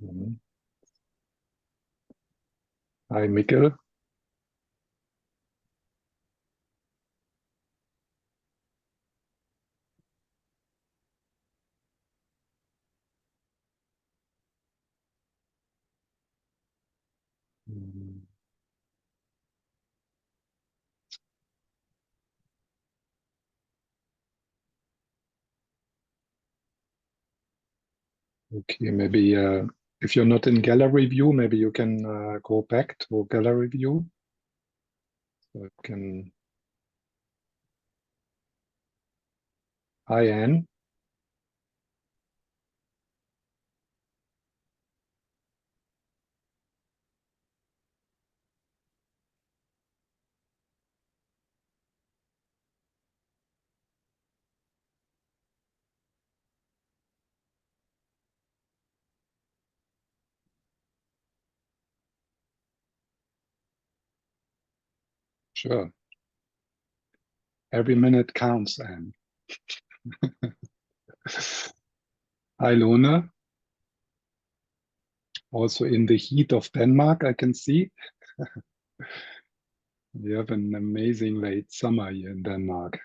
Mhm. Hi, Mikkel. Mhm. Okay, maybe if you're not in gallery view, maybe you can go back to gallery view. So you can. Hi, Anne. Sure. Every minute counts, Anne. Hi, Luna. Also in the heat of Denmark, I can see. We have an amazing late summer here in Denmark.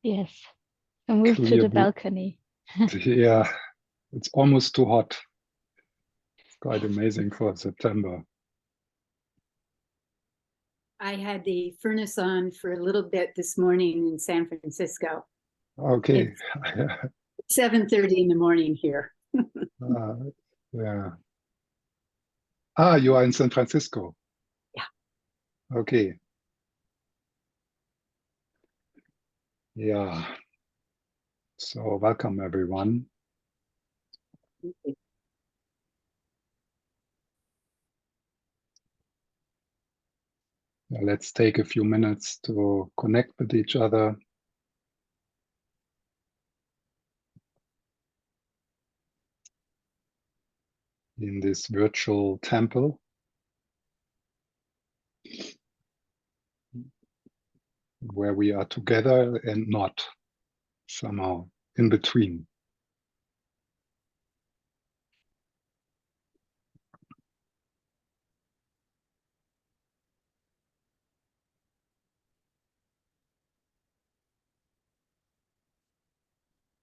Yes, I moved to Clear the blue. balcony. Yeah, it's almost too hot. It's quite amazing for September. I had the furnace on for a little bit this morning in San Francisco. Okay. It's 7:30 in the morning here. Yeah. Ah, you are in San Francisco. Yeah. Okay. Yeah. So welcome, everyone. Let's take a few minutes to connect with each other. In this virtual temple, where we are together and not somehow in between.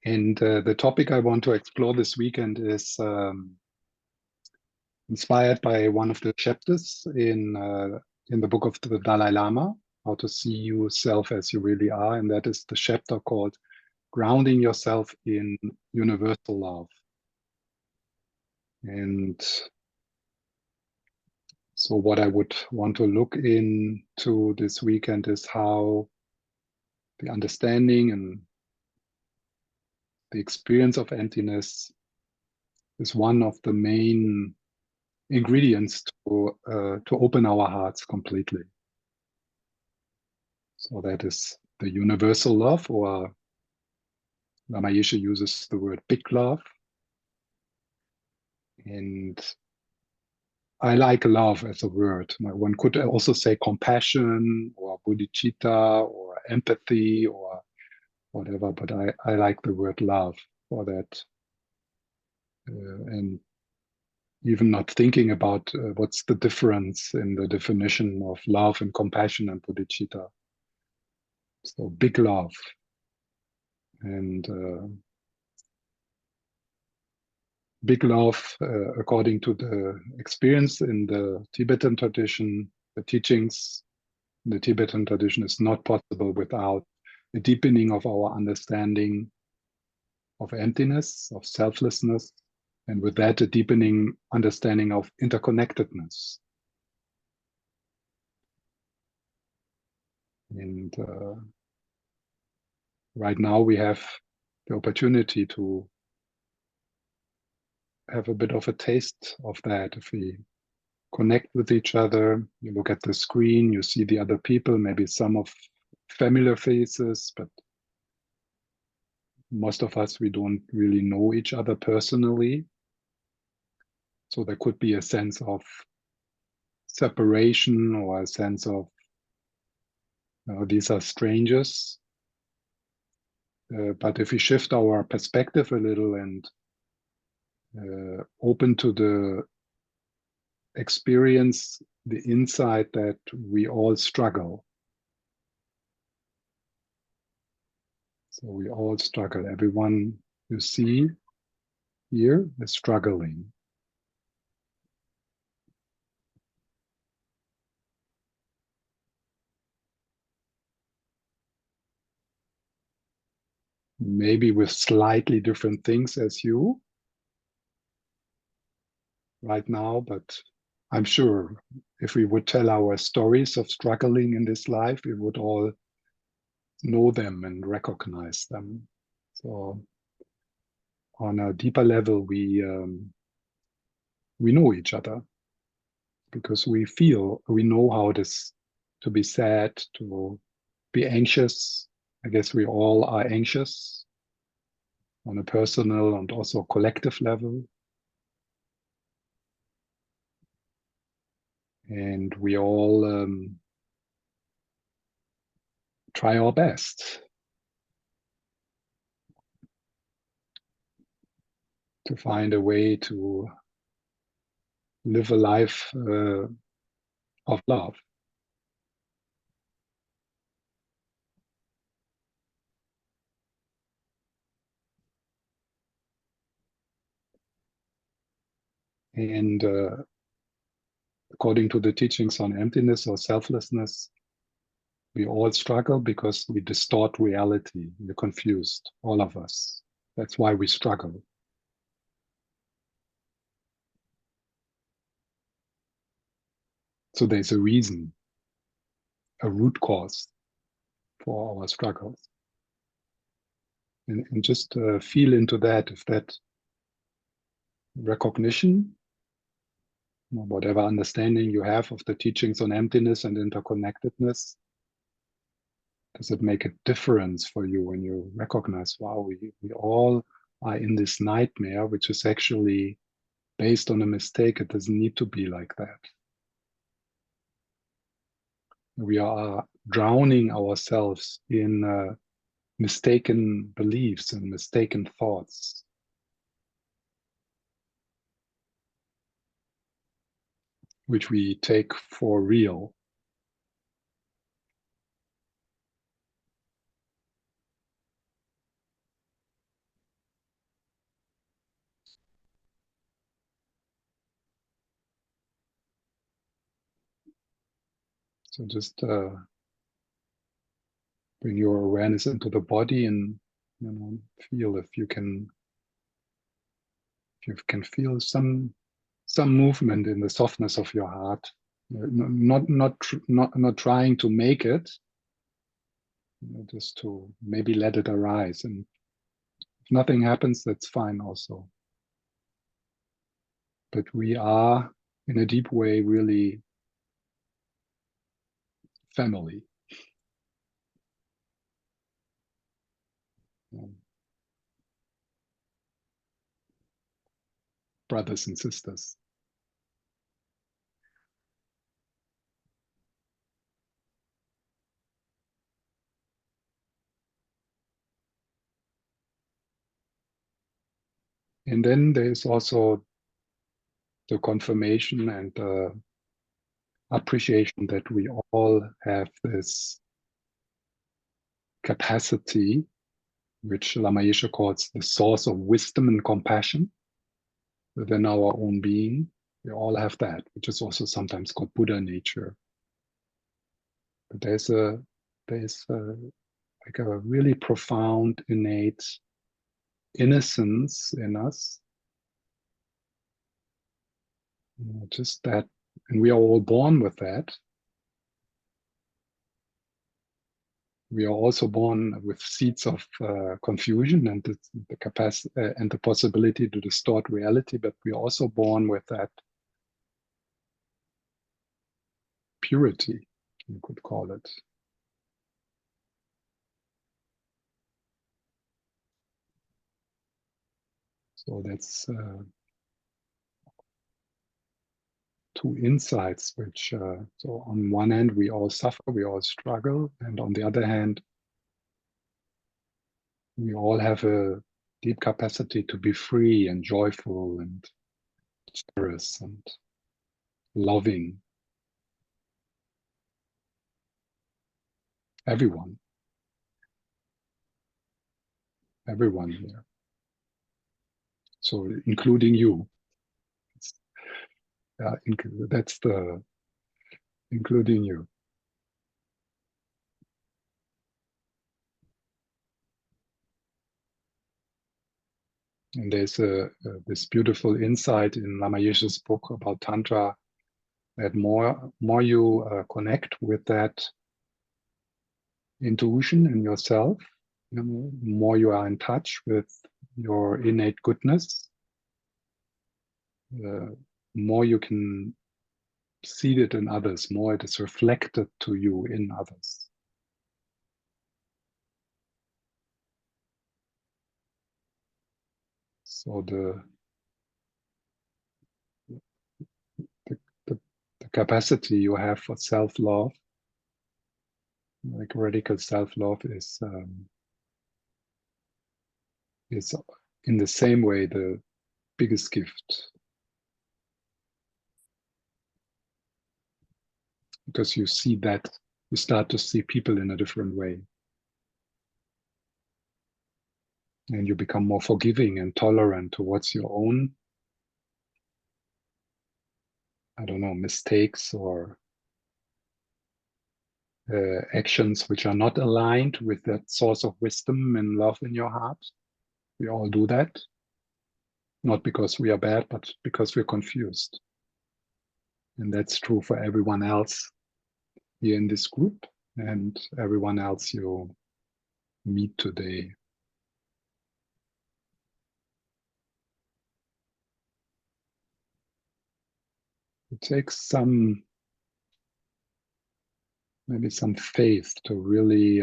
And the topic I want to explore this weekend is inspired by one of the chapters in the book of the Dalai Lama, How to See Yourself as You Really Are. And that is the chapter called Grounding Yourself in Universal Love. And so what I would want to look into this weekend is how the understanding and the experience of emptiness is one of the main ingredients to open our hearts completely. So that is the universal love, or Lama Yeshe uses the word big love. And I like love as a word. One could also say compassion or bodhicitta or empathy or whatever, but I like the word love for that. And even not thinking about what's the difference in the definition of love and compassion and bodhicitta. So big love. And big love, according to the experience in the Tibetan tradition, the teachings in the Tibetan tradition is not possible without a deepening of our understanding of emptiness, of selflessness, and with that, a deepening understanding of interconnectedness. And right now we have the opportunity to have a bit of a taste of that. If we connect with each other, you look at the screen, you see the other people, maybe some of familiar faces, but most of us, we don't really know each other personally. So there could be a sense of separation or a sense of these are strangers. But if we shift our perspective a little and open to the experience, the insight that we all struggle. So we all struggle. Everyone you see here is struggling. Maybe with slightly different things as you right now, but I'm sure if we would tell our stories of struggling in this life, we would all know them and recognize them. So on a deeper level, we know each other because we know how it is to be sad, to be anxious. I guess we all are anxious on a personal and also collective level. And we all try our best to find a way to live a life of love. And according to the teachings on emptiness or selflessness, we all struggle because we distort reality. We're confused, all of us. That's why we struggle. So there's a reason, a root cause for our struggles. And just feel into that, if that recognition, whatever understanding you have of the teachings on emptiness and interconnectedness, does it make a difference for you when you recognize, wow, we all are in this nightmare, which is actually based on a mistake. It doesn't need to be like that. We are drowning ourselves in mistaken beliefs and mistaken thoughts. Which we take for real. So just bring your awareness into the body and feel if you can feel some movement in the softness of your heart. Not trying to make it, just to maybe let it arise. And if nothing happens, that's fine also. But we are, in a deep way, really family. Brothers and sisters. And then there's also the confirmation and appreciation that we all have this capacity, which Lama Yeshe calls the source of wisdom and compassion within our own being. We all have that, which is also sometimes called Buddha nature. But there's like a really profound, innate innocence in us. Just that, and we are all born with that. We are also born with seeds of confusion and the capacity and the possibility to distort reality, but we are also born with that purity, you could call it. So that's two insights, which, so on one hand, we all suffer, we all struggle, and on the other hand, we all have a deep capacity to be free and joyful and generous and loving. Everyone here. So including you. That's the including you. And there's this beautiful insight in Lama Yeshe's book about Tantra, that more you connect with that intuition in yourself, more you are in touch with your innate goodness, more you can see it in others, more it is reflected to you in others. So the capacity you have for self-love, like radical self-love, is in the same way the biggest gift, because you see that, you start to see people in a different way, and you become more forgiving and tolerant towards your own, I don't know, mistakes or actions which are not aligned with that source of wisdom and love in your heart. We all do that, not because we are bad, but because we're confused. And that's true for everyone else here in this group and everyone else you meet today. It takes maybe some faith to really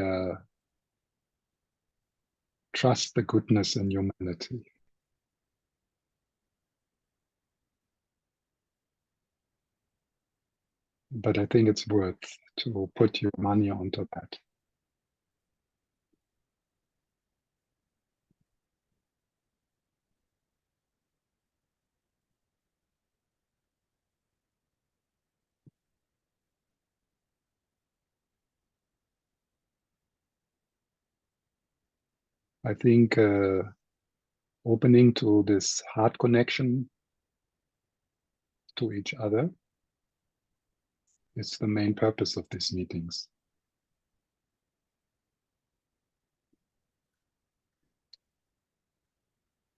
trust the goodness in humanity. But I think it's worth to put your money onto that. I think opening to this heart connection to each other is the main purpose of these meetings.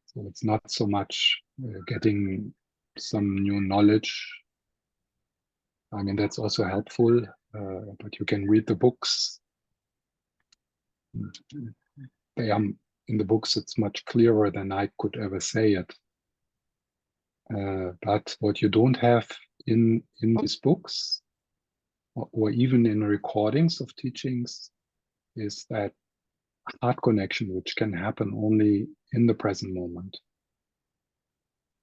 So it's not so much getting some new knowledge. I mean, that's also helpful, but you can read the books. They are in the books, it's much clearer than I could ever say it. But what you don't have in these books, or even in recordings of teachings, is that heart connection, which can happen only in the present moment.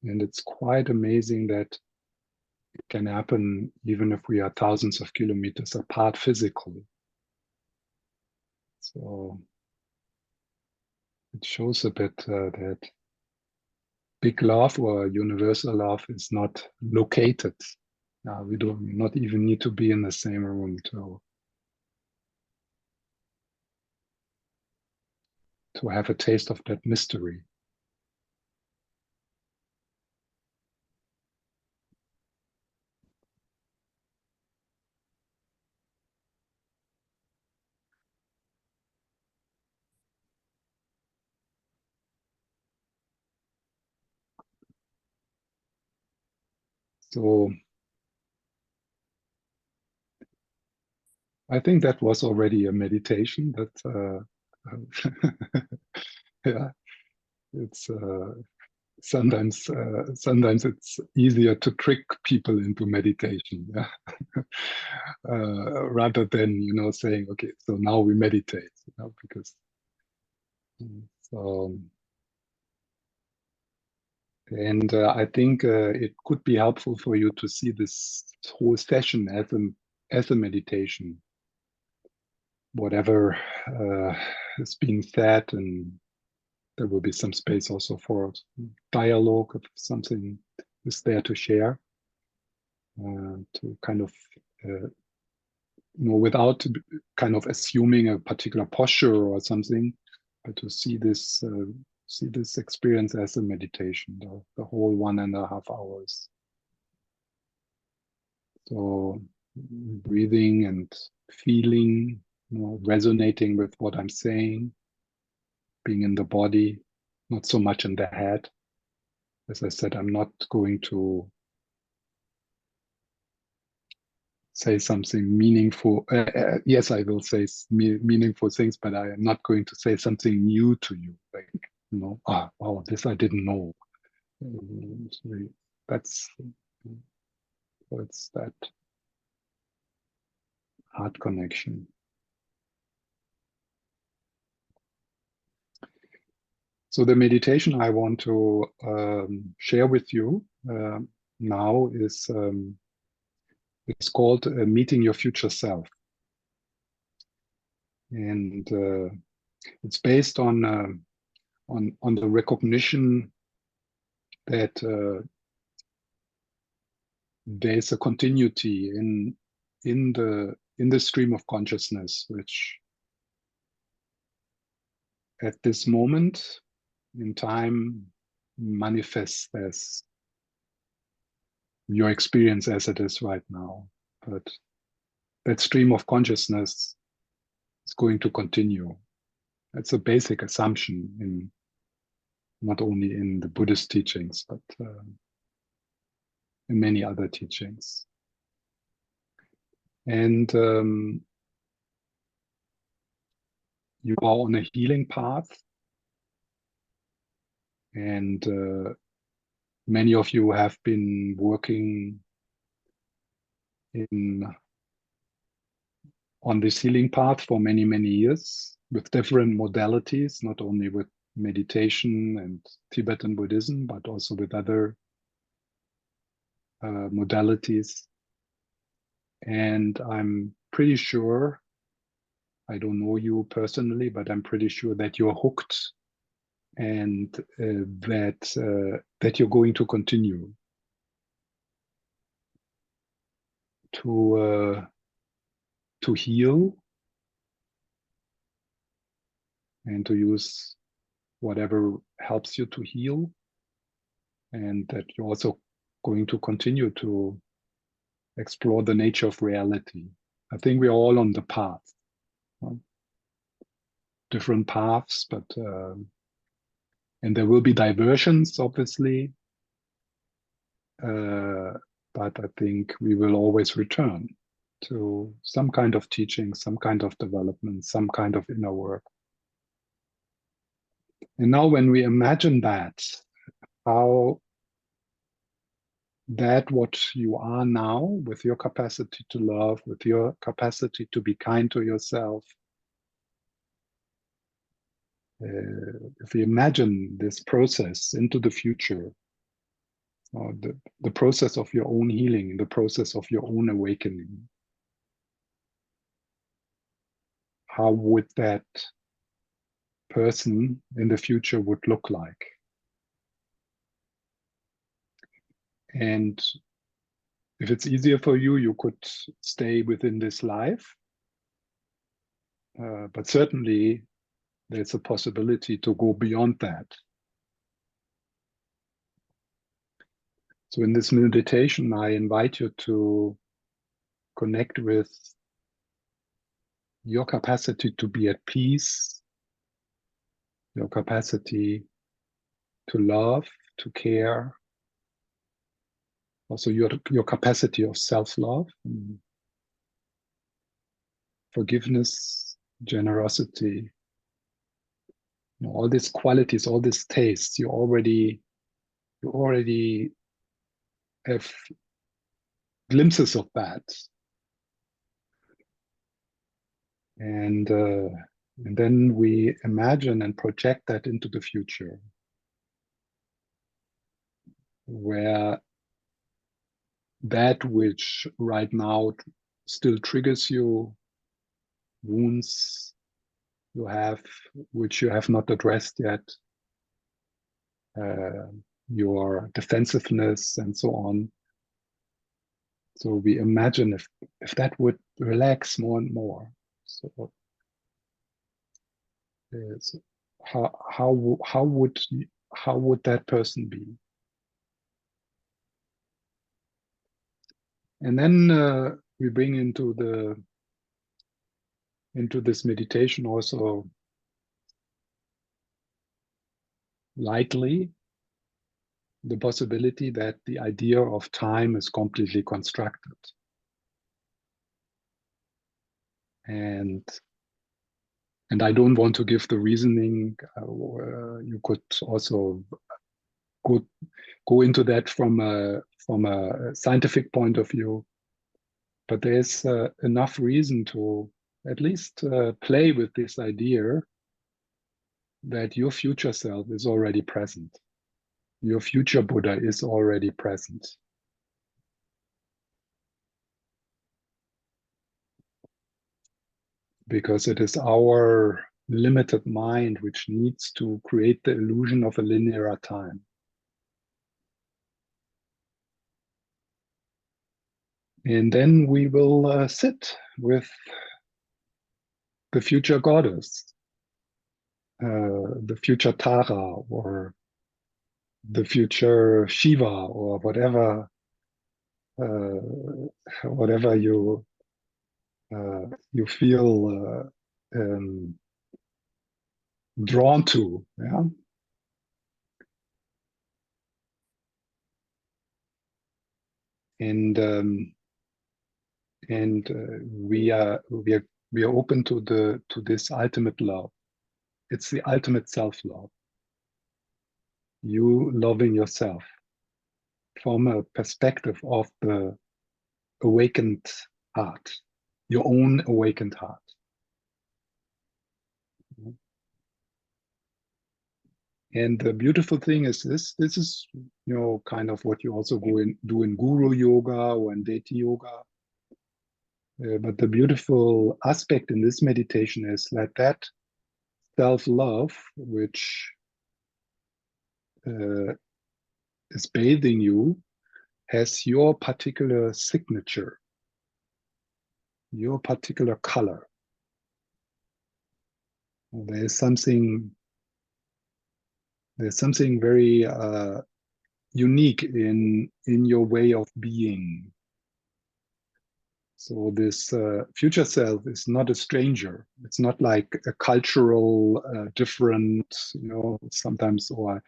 And it's quite amazing that it can happen even if we are thousands of kilometers apart physically. So it shows a bit that big love or universal love is not located. We do not even need to be in the same room to have a taste of that mystery. So I think that was already a meditation. That yeah, it's sometimes it's easier to trick people into meditation, yeah? Rather than saying, okay, so now we meditate, because so. And I think it could be helpful for you to see this whole session as a meditation. Whatever is being said in there will be some space also for dialogue if something is there to share, to kind of, without kind of assuming a particular posture or something, but to see this experience as a meditation, the whole 1.5 hours. So breathing and feeling, resonating with what I'm saying, being in the body, not so much in the head. As I said, I'm not going to say something meaningful. Yes, I will say meaningful things, but I am not going to say something new to you. Like, wow, this I didn't know. It's that heart connection. So the meditation I want to share with you now is it's called Meeting Your Future Self. And it's based on the recognition that there's a continuity in the stream of consciousness, which at this moment in time manifests as your experience as it is right now. But that stream of consciousness is going to continue. That's a basic assumption in not only in the Buddhist teachings, but in many other teachings. And you are on a healing path, and many of you have been working on this healing path for many, many years with different modalities, not only with meditation and Tibetan Buddhism, but also with other modalities. And I'm pretty sure, I don't know you personally, but I'm pretty sure that you're hooked and that you're going to continue to heal and to use whatever helps you to heal, and that you're also going to continue to explore the nature of reality. I think we're all on the path, different paths, but and there will be diversions, obviously, but I think we will always return to some kind of teaching, some kind of development, some kind of inner work. And now when we imagine that, how that what you are now, with your capacity to love, with your capacity to be kind to yourself, if we imagine this process into the future, or the process of your own healing, the process of your own awakening, how would that person in the future would look like? And if it's easier for you, you could stay within this life. But certainly there's a possibility to go beyond that. So in this meditation, I invite you to connect with your capacity to be at peace, your capacity to love, to care, also your capacity of self-love, forgiveness, generosity, all these qualities, all these tastes, you already have glimpses of that. And then we imagine and project that into the future, where that which right now still triggers you, wounds you have, which you have not addressed yet, your defensiveness, and so on. So we imagine if that would relax more and more. So, so how would that person be? And then we bring into this meditation also lightly the possibility that the idea of time is completely constructed. And I don't want to give the reasoning. You could also go into that from a scientific point of view. But there's enough reason to at least play with this idea that your future self is already present. Your future Buddha is already present. Because it is our limited mind which needs to create the illusion of a linear time. And then we will sit with the future goddess, the future Tara, or the future Shiva, or whatever you feel drawn to. Yeah. And we are open to this ultimate love. It's the ultimate self-love. You loving yourself from a perspective of the awakened heart, your own awakened heart. And the beautiful thing is this is, kind of what you also do in Guru Yoga or in Deity Yoga. But the beautiful aspect in this meditation is that self-love, which is bathing you, has your particular signature, your particular color. There's something very unique in your way of being. So this future self is not a stranger. It's not like a cultural different, sometimes, or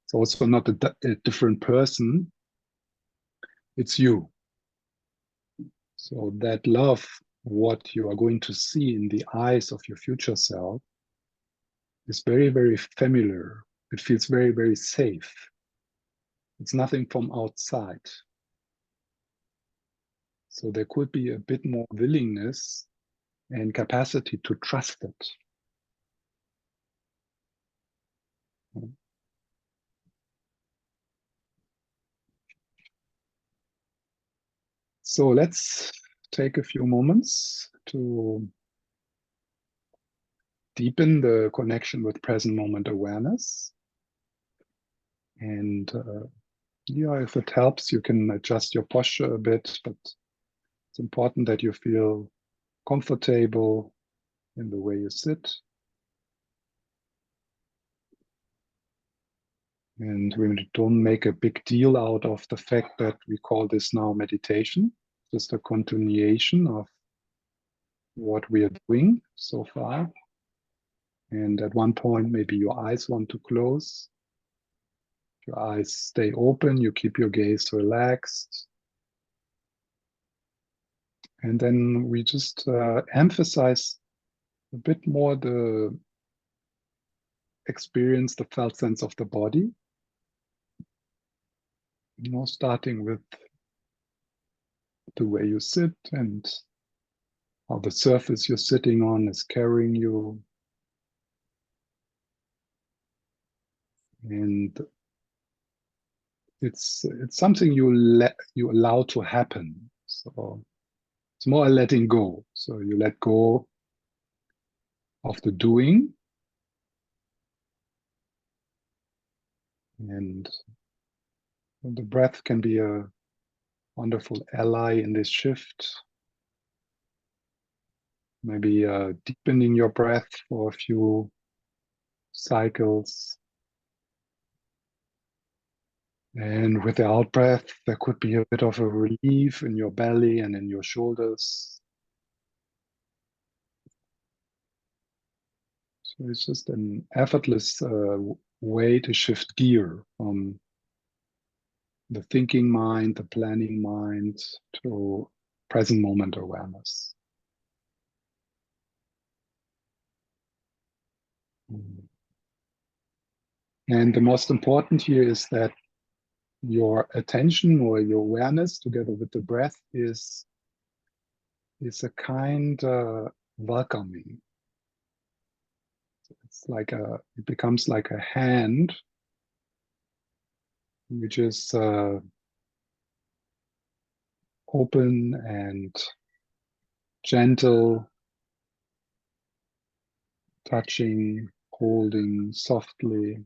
it's also not a different person. It's you. So that love, what you are going to see in the eyes of your future self, is very, very familiar. It feels very, very safe. It's nothing from outside. So there could be a bit more willingness and capacity to trust it. So let's take a few moments to deepen the connection with present moment awareness. And if it helps, you can adjust your posture a bit, but it's important that you feel comfortable in the way you sit. And we don't make a big deal out of the fact that we call this now meditation, just a continuation of what we are doing so far. And at one point, maybe your eyes want to close. Your eyes stay open, you keep your gaze relaxed. And then we just emphasize a bit more the experience, the felt sense of the body. Starting with the way you sit and how the surface you're sitting on is carrying you. And it's something you allow to happen. So it's more a letting go. So you let go of the doing, And the breath can be a wonderful ally in this shift. Maybe deepening your breath for a few cycles. And with the out breath, there could be a bit of a relief in your belly and in your shoulders. So it's just an effortless way to shift gear from the thinking mind, the planning mind, to present moment awareness. And the most important here is that your attention or your awareness together with the breath is a kind welcoming. It's like it becomes like a hand which is open and gentle, touching, holding softly,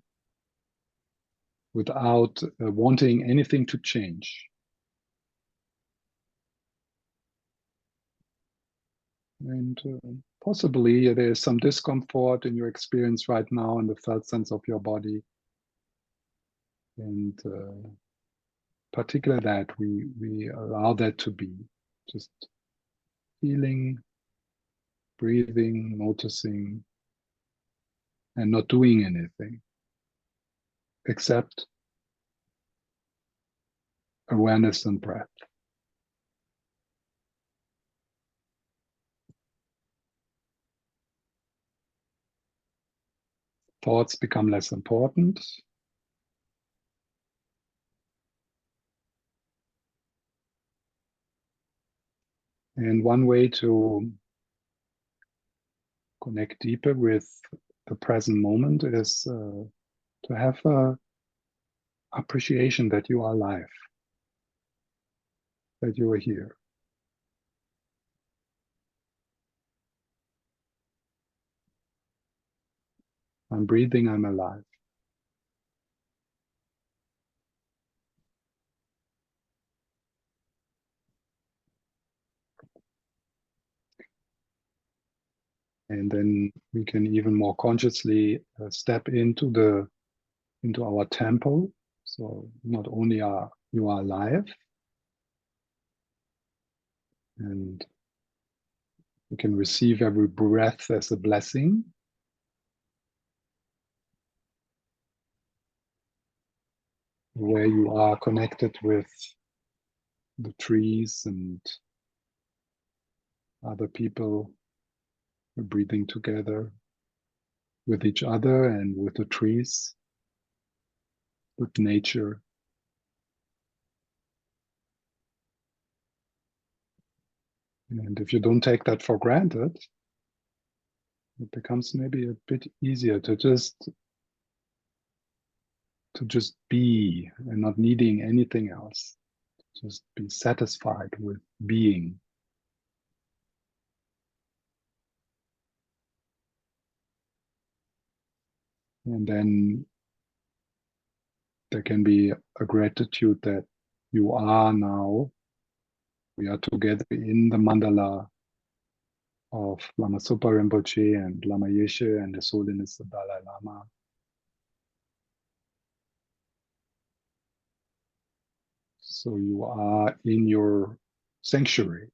without wanting anything to change. And possibly there is some discomfort in your experience right now in the felt sense of your body. And particularly that we allow that to be. Just feeling, breathing, noticing, and not doing anything except awareness and breath. Thoughts become less important. And one way to connect deeper with the present moment is to have a appreciation that you are alive, that you are here. I'm breathing, I'm alive. And then we can even more consciously step into our temple. So not only are you alive, and you can receive every breath as a blessing. Where you are connected with the trees and other people, breathing together with each other and with the trees, with nature. And if you don't take that for granted, it becomes maybe a bit easier to just be and not needing anything else. Just be satisfied with being. And then there can be a gratitude that you are now. We are together in the mandala of Lama Zopa Rinpoche and Lama Yeshe and His Holiness the Dalai Lama. So you are in your sanctuary,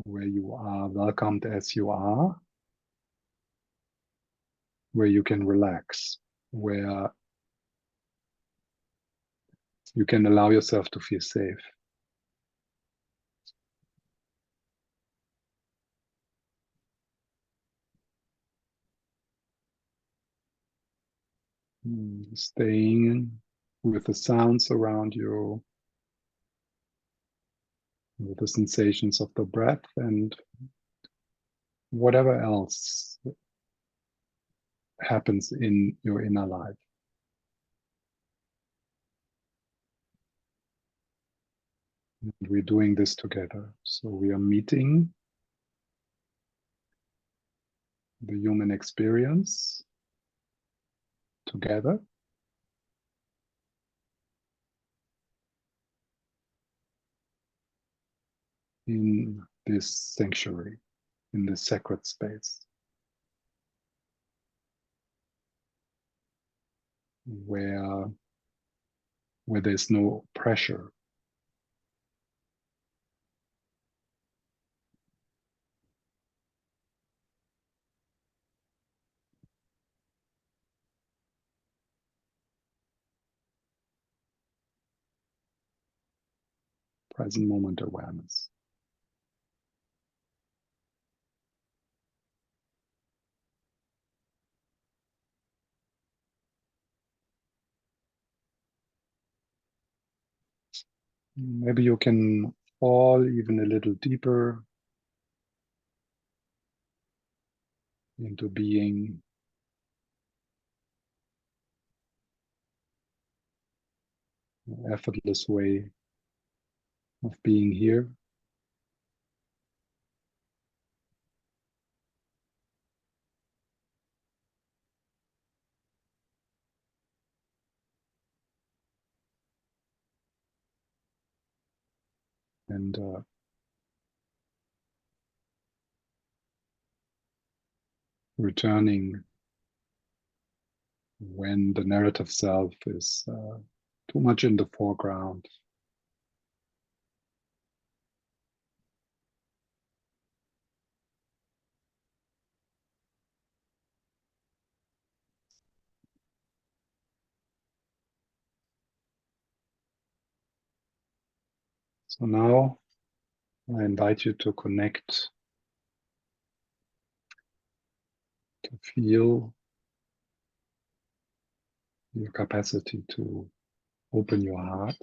where you are welcomed as you are, where you can relax, where you can allow yourself to feel safe. Staying with the sounds around you, with the sensations of the breath and whatever else happens in your inner life. And we're doing this together. So we are meeting the human experience together. In this sanctuary, in this sacred space, where there's no pressure. Present moment awareness. Maybe you can fall even a little deeper into being an effortless way of being here. And returning when the narrative self is too much in the foreground. So now I invite you to connect, to feel your capacity to open your heart,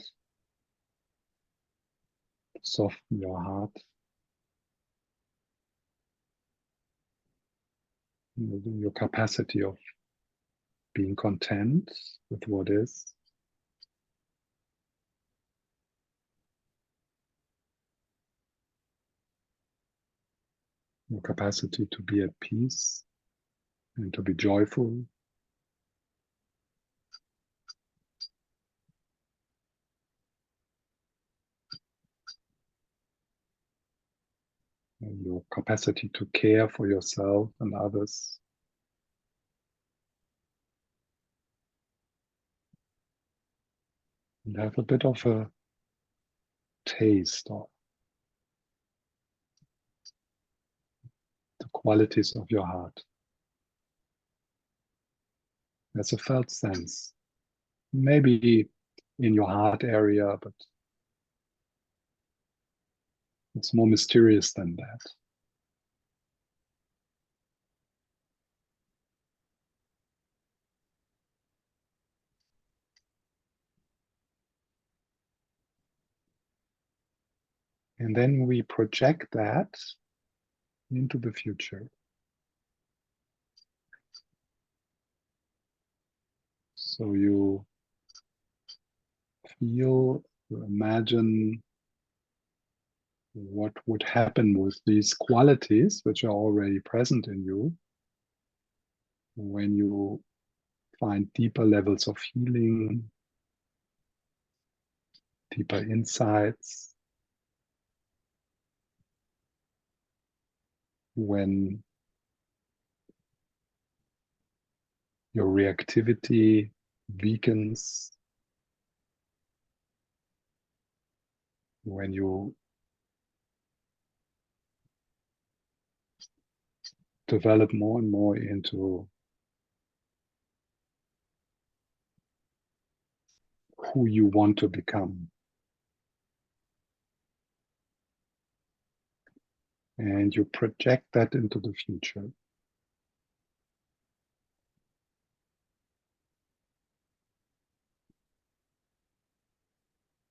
soften your heart, your capacity of being content with what is, your capacity to be at peace and to be joyful, and your capacity to care for yourself and others. And have a bit of a taste of the qualities of your heart. As a felt sense, maybe in your heart area, but it's more mysterious than that. And then we project that into the future. So you feel, you imagine what would happen with these qualities, which are already present in you, when you find deeper levels of healing, deeper insights, when your reactivity weakens, when you develop more and more into who you want to become. And you project that into the future.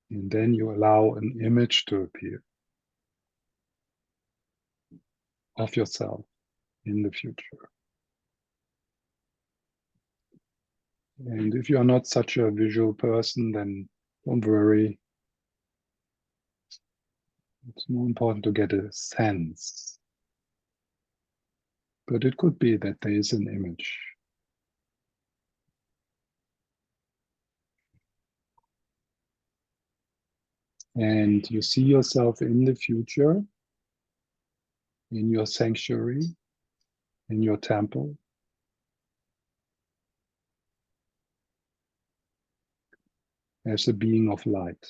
And then you allow an image to appear of yourself in the future. And if you are not such a visual person, then don't worry. It's more important to get a sense. But it could be that there is an image. And you see yourself in the future, in your sanctuary, in your temple, as a being of light.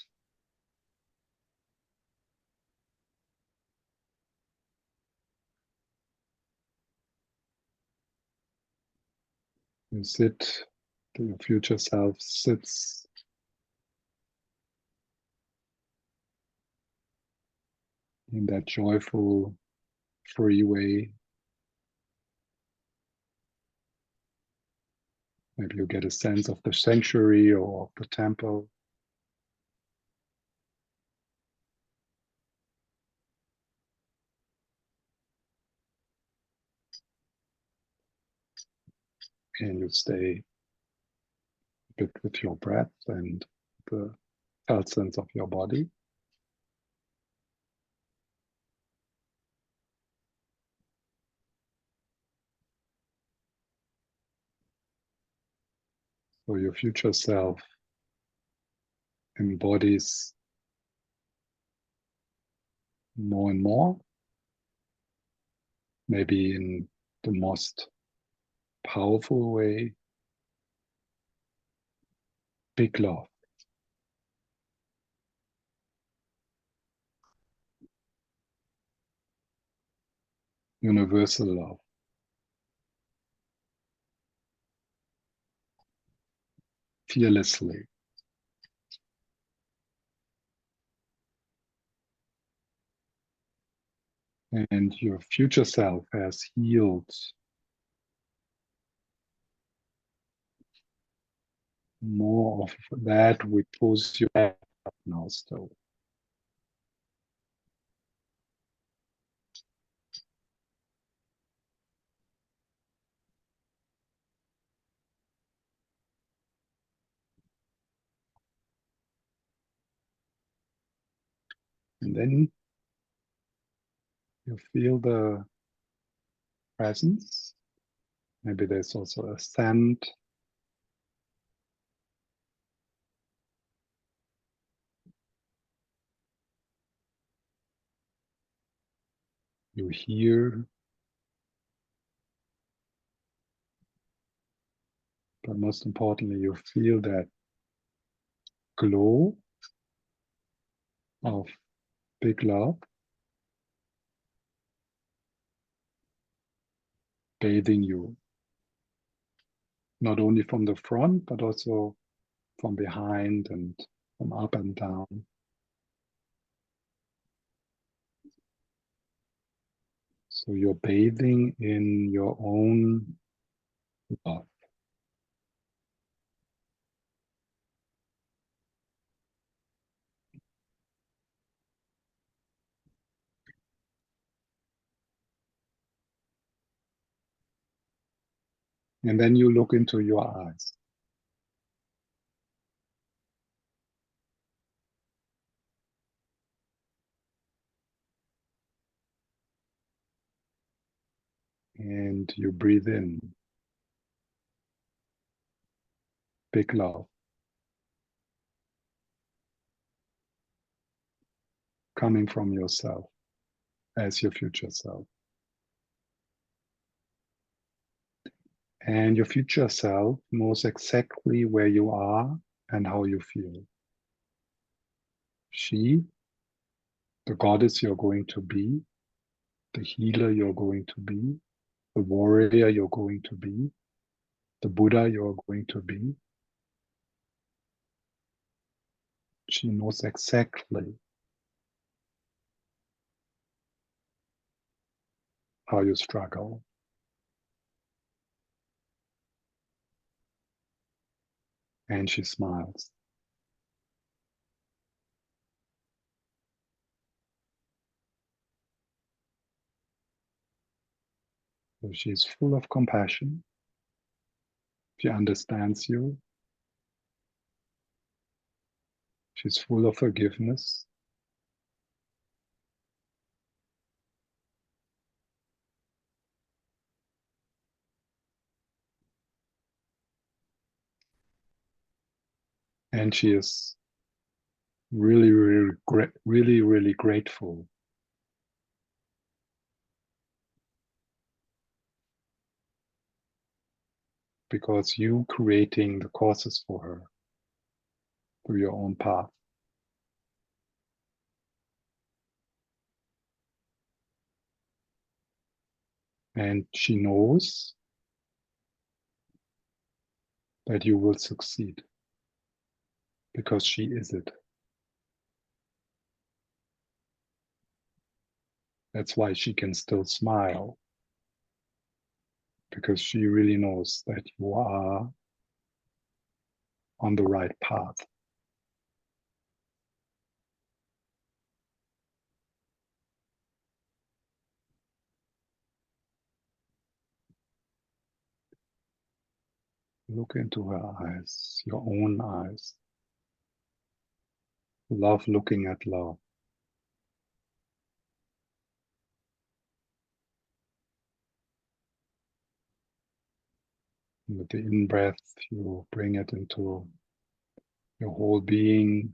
You sit, your future self sits in that joyful, free way. Maybe you get a sense of the sanctuary or of the temple. And you stay a bit with your breath and the felt sense of your body. So your future self embodies more and more, maybe in the most powerful way, big love, universal love, fearlessly. And your future self has healed more of that which pulls you back now still. And then you feel the presence. Maybe there's also a scent. You hear, but most importantly, you feel that glow of big love bathing you, not only from the front, but also from behind and from up and down. So you're bathing in your own love. And then you look into your eyes. And you breathe in big love coming from yourself as your future self. And your future self knows exactly where you are and how you feel. She, the goddess you're going to be, the healer you're going to be, the warrior you're going to be, the Buddha you're going to be. She knows exactly how you struggle. And she smiles. So she's full of compassion. She understands you. She's full of forgiveness. And she is really, really grateful because you creating the courses for her through your own path. And she knows that you will succeed because she is it. That's why she can still smile, because she really knows that you are on the right path. Look into her eyes, your own eyes. Love looking at love. And with the in-breath, you bring it into your whole being,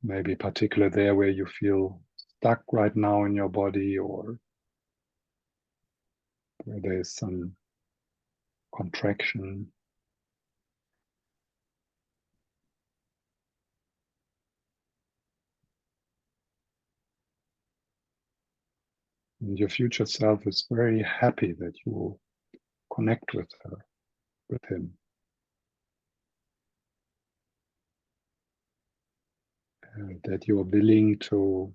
maybe particular there where you feel stuck right now in your body, or where there's some contraction. And your future self is very happy that you connect with her, with him, that you are willing to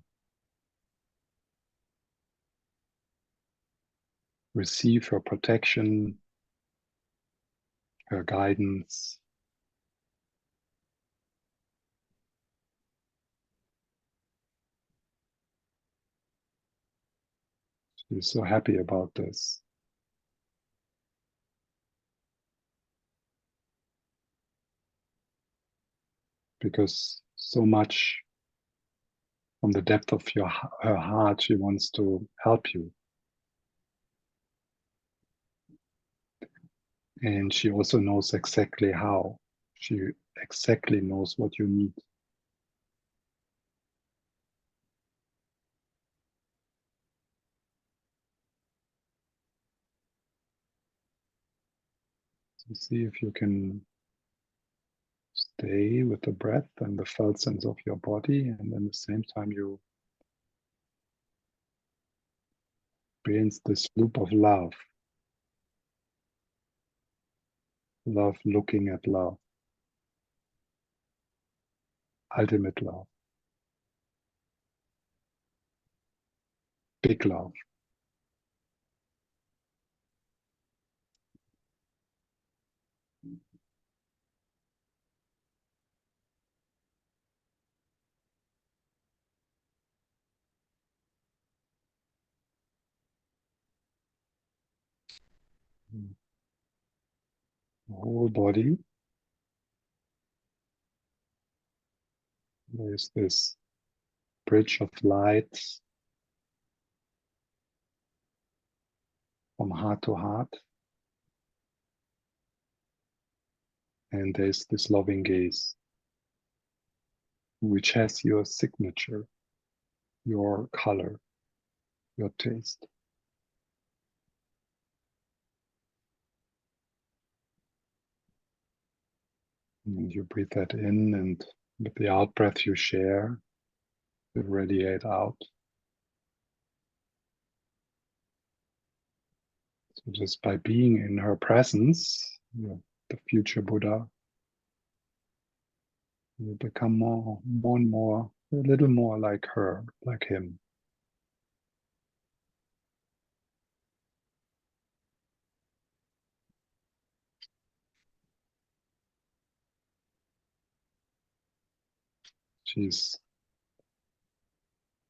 receive her protection, her guidance. She's so happy about this. Because so much from the depth of her heart, she wants to help you. And she also knows exactly how. She exactly knows what you need. So see if you can stay with the breath and the felt sense of your body, and at the same time you experience this loop of love. Love looking at love. Ultimate love. Big love. The whole body. There's this bridge of light from heart to heart. And there's this loving gaze, which has your signature, your color, your taste. And you breathe that in, and with the out breath you share, you radiate out. So just by being in her presence, the future Buddha, you become more and more, a little more like her, like him. She's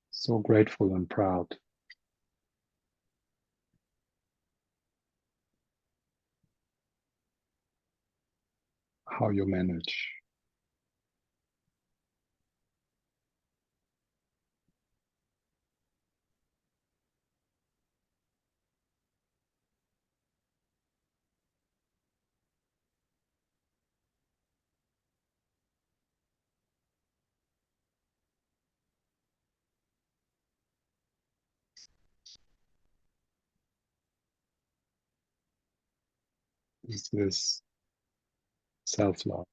so grateful and proud how you manage. is this self-love.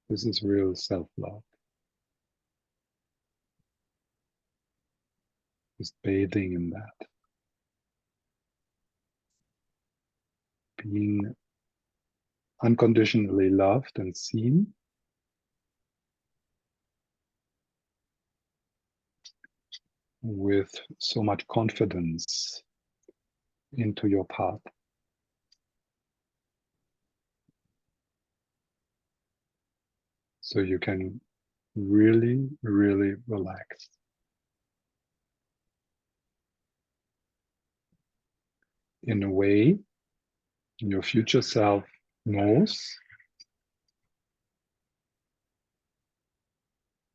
This is real self-love. Just bathing in that. Being unconditionally loved and seen. With so much confidence into your path. So you can really, really relax. In a way, your future self knows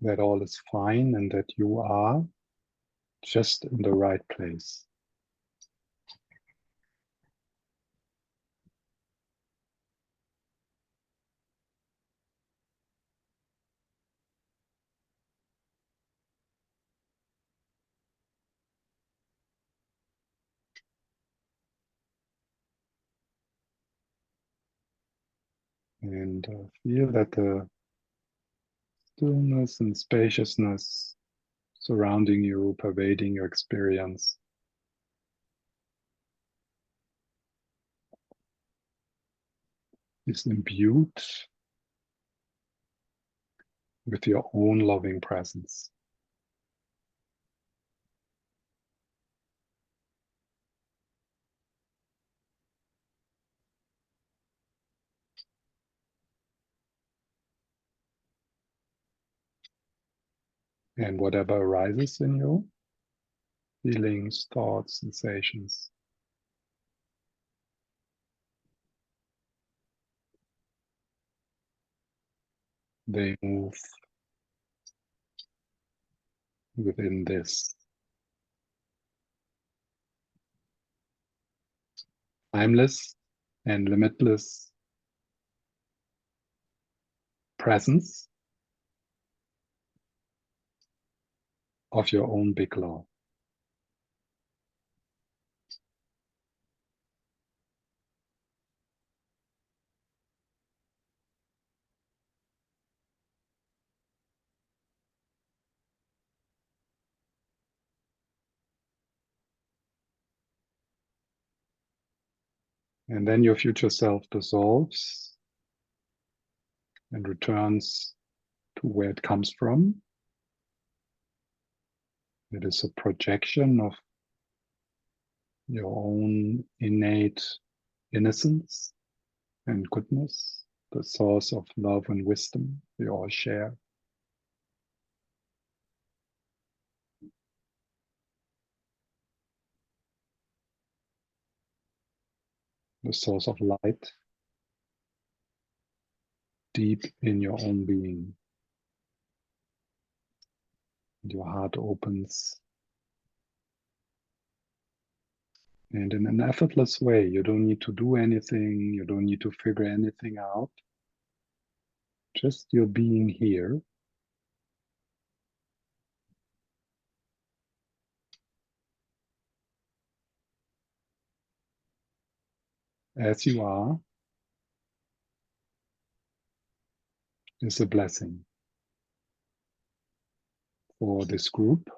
that all is fine and that you are just in the right place. And feel that the stillness and spaciousness surrounding you, pervading your experience, is imbued with your own loving presence. And whatever arises in you, feelings, thoughts, sensations, they move within this timeless and limitless presence of your own big love. And then your future self dissolves and returns to where it comes from. It is a projection of your own innate innocence and goodness, the source of love and wisdom we all share. The source of light deep in your own being. Your heart opens, and in an effortless way, you don't need to do anything, you don't need to figure anything out. Just your being here as you are is a blessing for this group,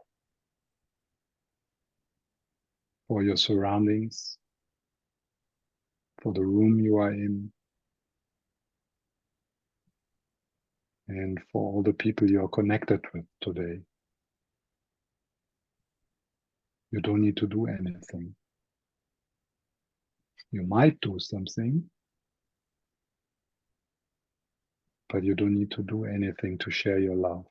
for your surroundings, for the room you are in, and for all the people you are connected with today. You don't need to do anything. You might do something, but you don't need to do anything to share your love.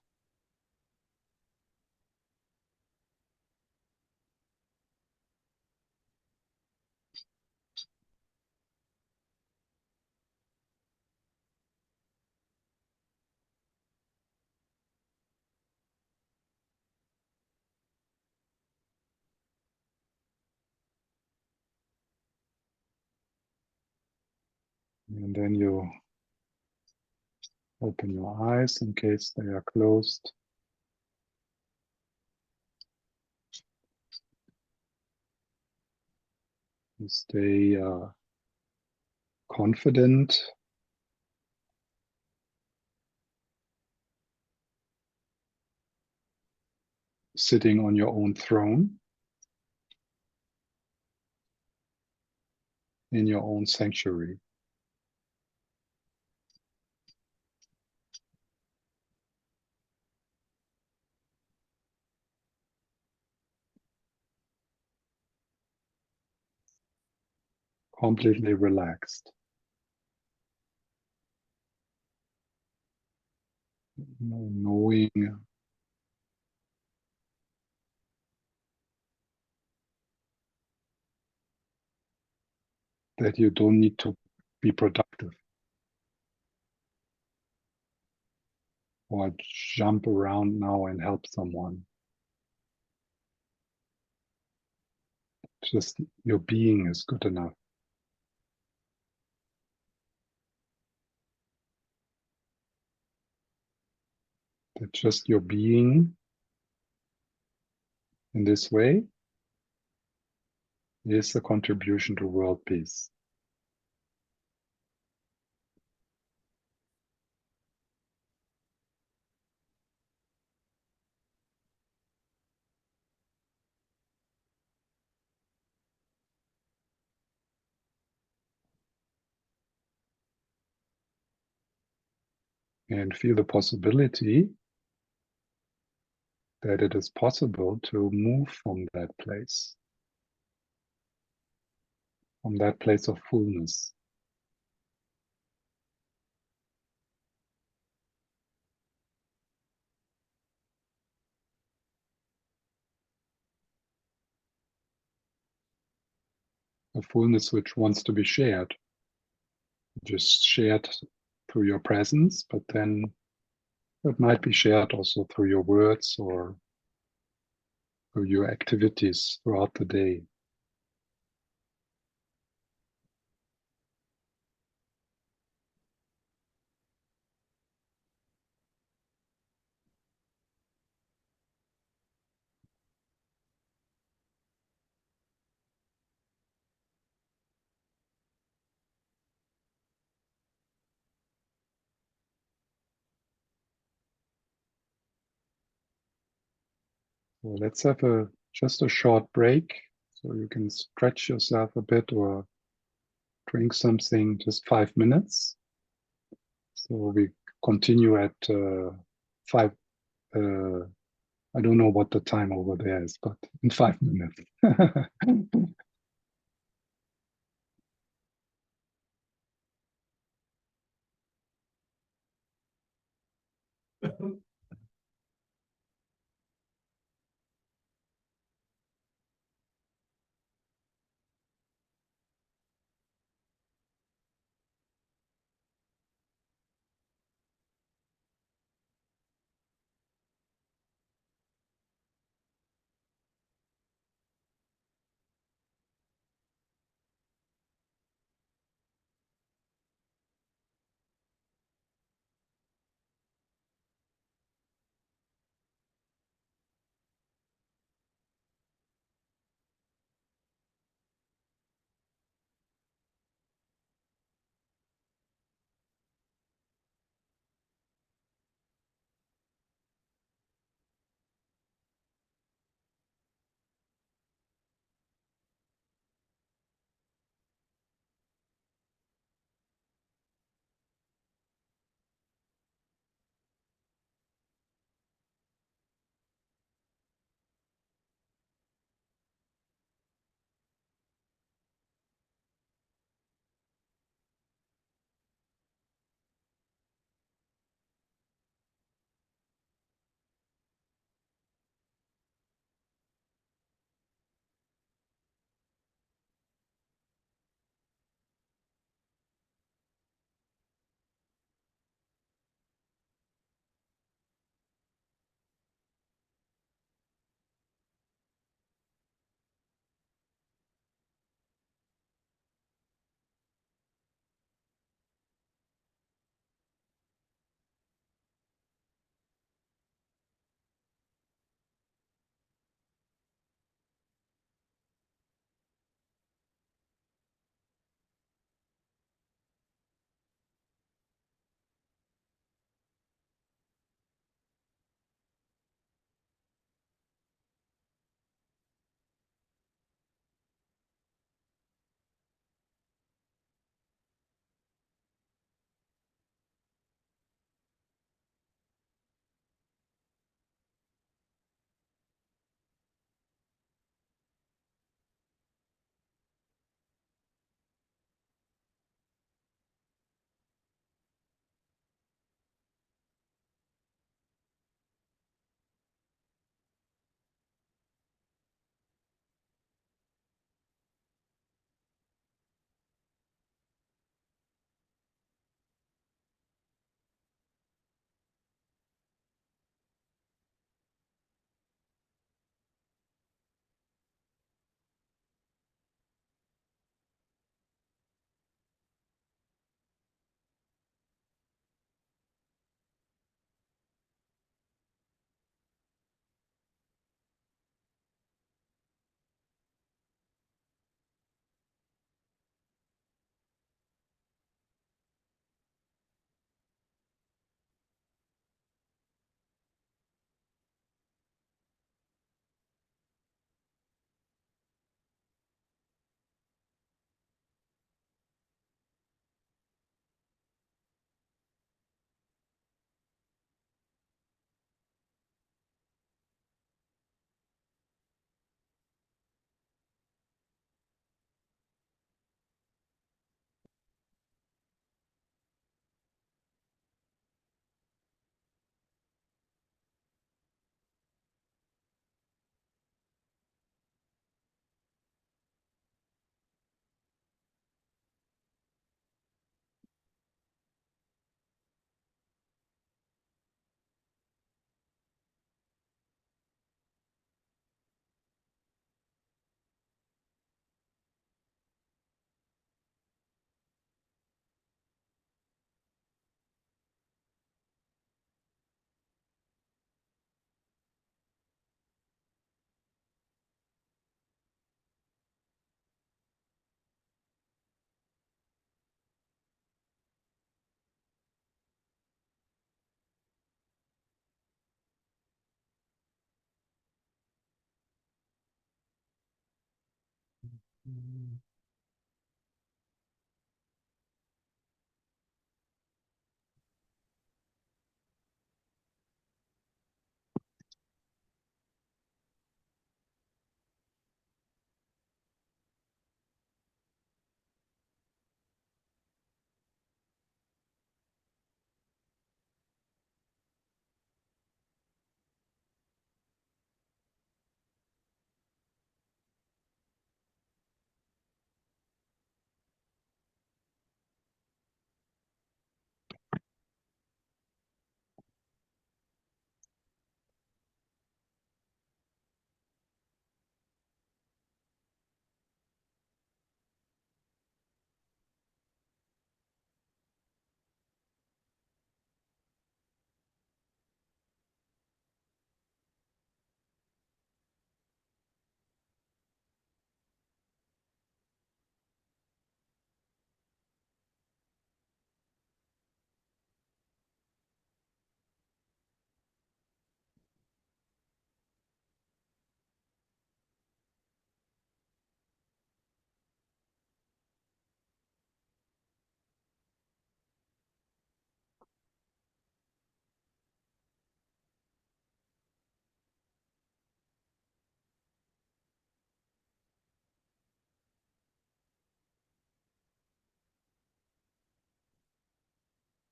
And then you Open your eyes in case they are closed. You stay confident. Sitting on your own throne. In your own sanctuary. Completely relaxed. Knowing that you don't need to be productive or jump around now and help someone. Just your being is good enough. That just your being in this way is a contribution to world peace. And feel the possibility that it is possible to move from that place of fullness. A fullness which wants to be shared, just shared through your presence, but then it might be shared also through your words or through your activities throughout the day. So let's have just a short break so you can stretch yourself a bit or drink something, just 5 minutes. So we continue at 5. I don't know what the time over there is, but in 5 minutes.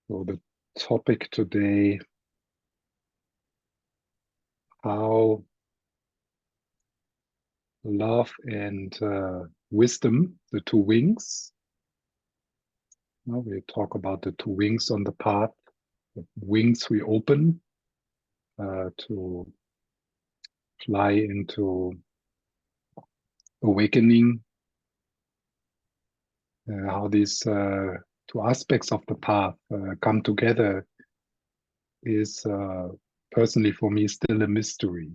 So the topic today, how love and wisdom, the two wings. Now we talk about the two wings on the path, the wings we open to fly into awakening, how these two aspects of the path come together is personally for me still a mystery.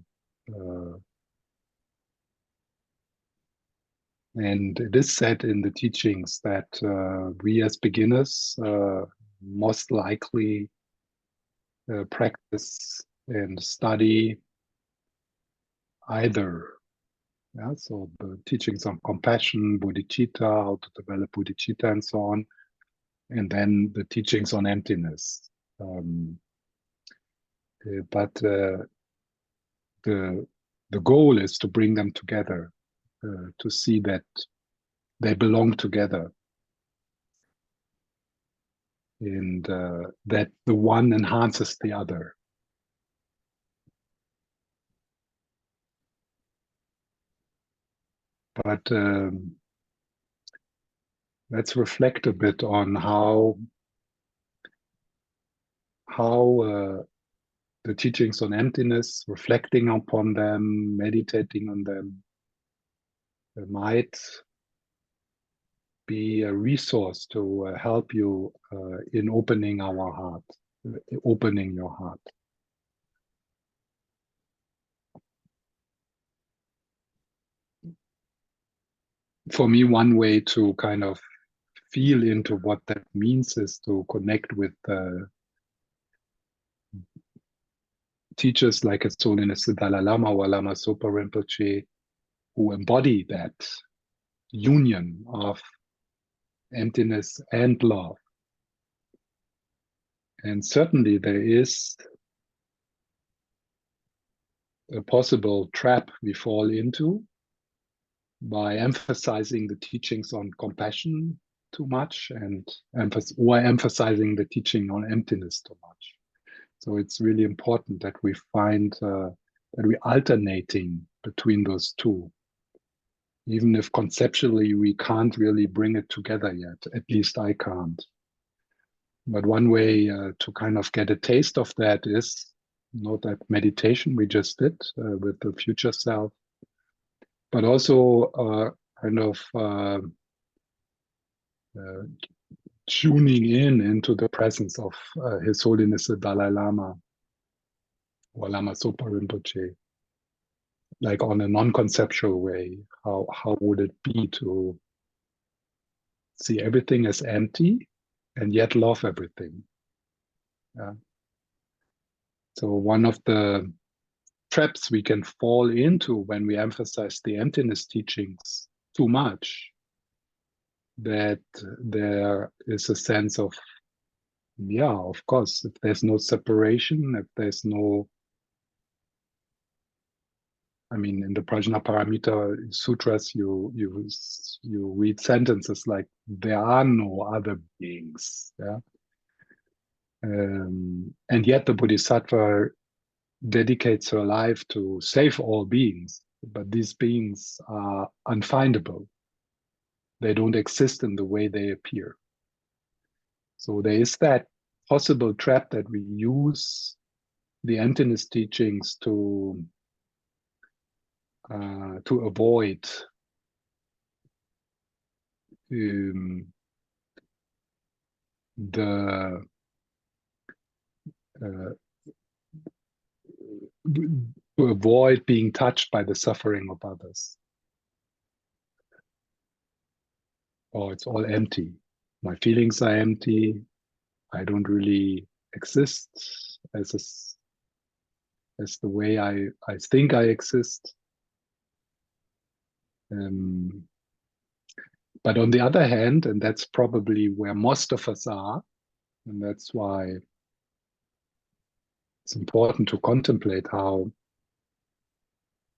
And it is said in the teachings that we as beginners most likely practice and study either. Yeah, so the teachings on compassion, bodhicitta, how to develop bodhicitta, and so on, and then the teachings on emptiness. But the goal is to bring them together, to see that they belong together, and that the one enhances the other. But let's reflect a bit on how the teachings on emptiness, reflecting upon them, meditating on them, might be a resource to help you in opening our heart, opening your heart. For me, one way to kind of feel into what that means is to connect with teachers like His Holiness the Dalai Lama or Lama Zopa Rinpoche, who embody that union of emptiness and love. And certainly there is a possible trap we fall into by emphasizing the teachings on compassion too much and emphasizing the teaching on emptiness too much. So it's really important that we find that we're alternating between those two, even if conceptually we can't really bring it together yet. At least I can't. But one way to kind of get a taste of that is not that meditation we just did with the future self, but also kind of tuning in into the presence of His Holiness the Dalai Lama or Lama Zopa Rinpoche, like on a non-conceptual way. How would it be to see everything as empty and yet love everything? Yeah. So one of the traps we can fall into when we emphasize the emptiness teachings too much, that there is a sense of, yeah, of course, if there's no separation, if there's no, I mean, in the Prajnaparamita Sutras, you read sentences like, there are no other beings. Yeah. And yet the Bodhisattva dedicates her life to save all beings, but these beings are unfindable. They don't exist in the way they appear. So there is that possible trap that we use the emptiness teachings to avoid the to avoid being touched by the suffering of others. Oh, it's all empty. My feelings are empty. I don't really exist as the way I think I exist. But on the other hand, and that's probably where most of us are, and that's why it's important to contemplate how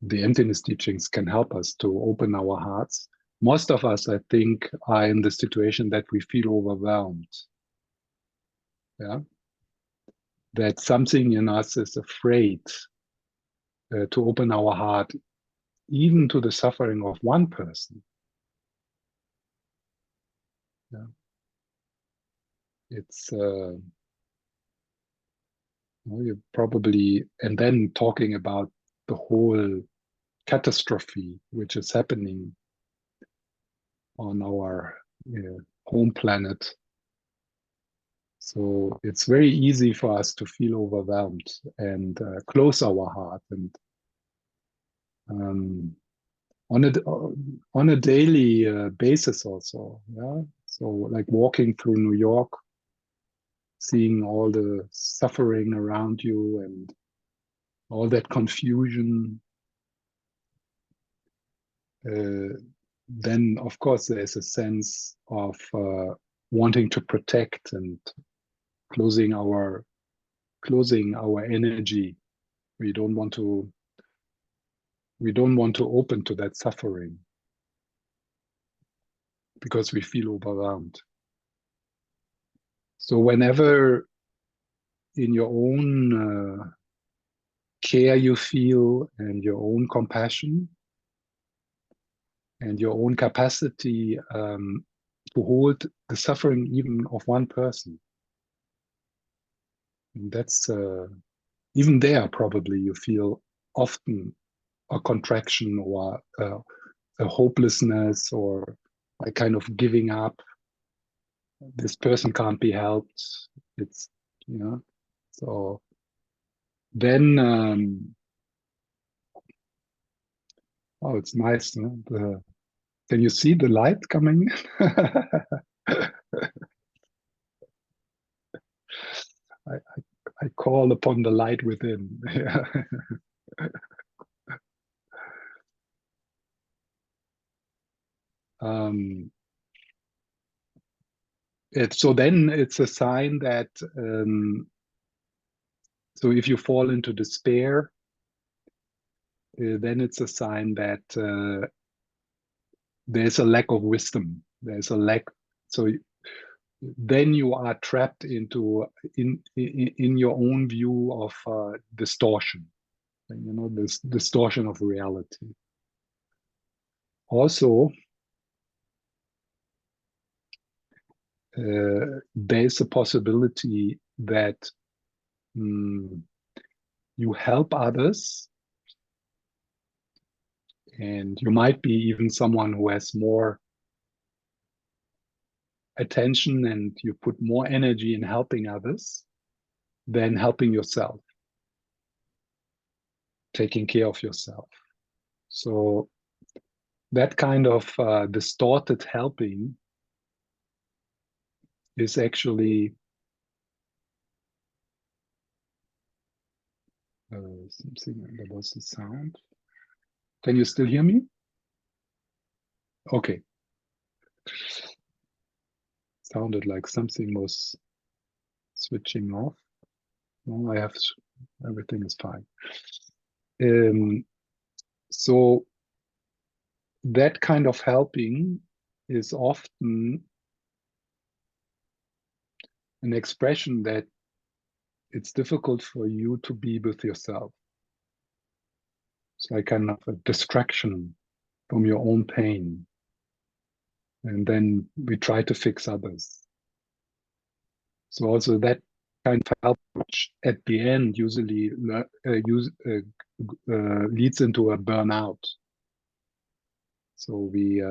the emptiness teachings can help us to open our hearts. Most of us, I think, are in the situation that we feel overwhelmed. Yeah, that something in us is afraid to open our heart, even to the suffering of one person. Yeah, it's you probably, and then talking about the whole catastrophe which is happening on our home planet. So it's very easy for us to feel overwhelmed and close our heart. And on a daily basis also, yeah. So like walking through New York, seeing all the suffering around you and all that confusion, then of course there's a sense of wanting to protect and closing our energy. We don't want to open to that suffering because we feel overwhelmed. So whenever in your own care you feel, and your own compassion and your own capacity to hold the suffering even of one person, and that's even there probably you feel often a contraction or a hopelessness or a kind of giving up. This person can't be helped. It's, you know, so then oh, it's nice, no? Can you see the light coming? I call upon the light within. So then it's a sign that so if you fall into despair, then it's a sign that there's a lack of wisdom. There's a lack. So then you are trapped into in your own view of distortion. You know, this distortion of reality. Also, there's a possibility that you help others, and you might be even someone who has more attention and you put more energy in helping others than helping yourself, taking care of yourself. So that kind of distorted helping is actually something. There was a sound. Can you still hear me? Okay. Sounded like something was switching off. No, everything is fine. So that kind of helping is often an expression that it's difficult for you to be with yourself. It's like kind of a distraction from your own pain. And then we try to fix others. So also that kind of help, which at the end usually leads into a burnout. So we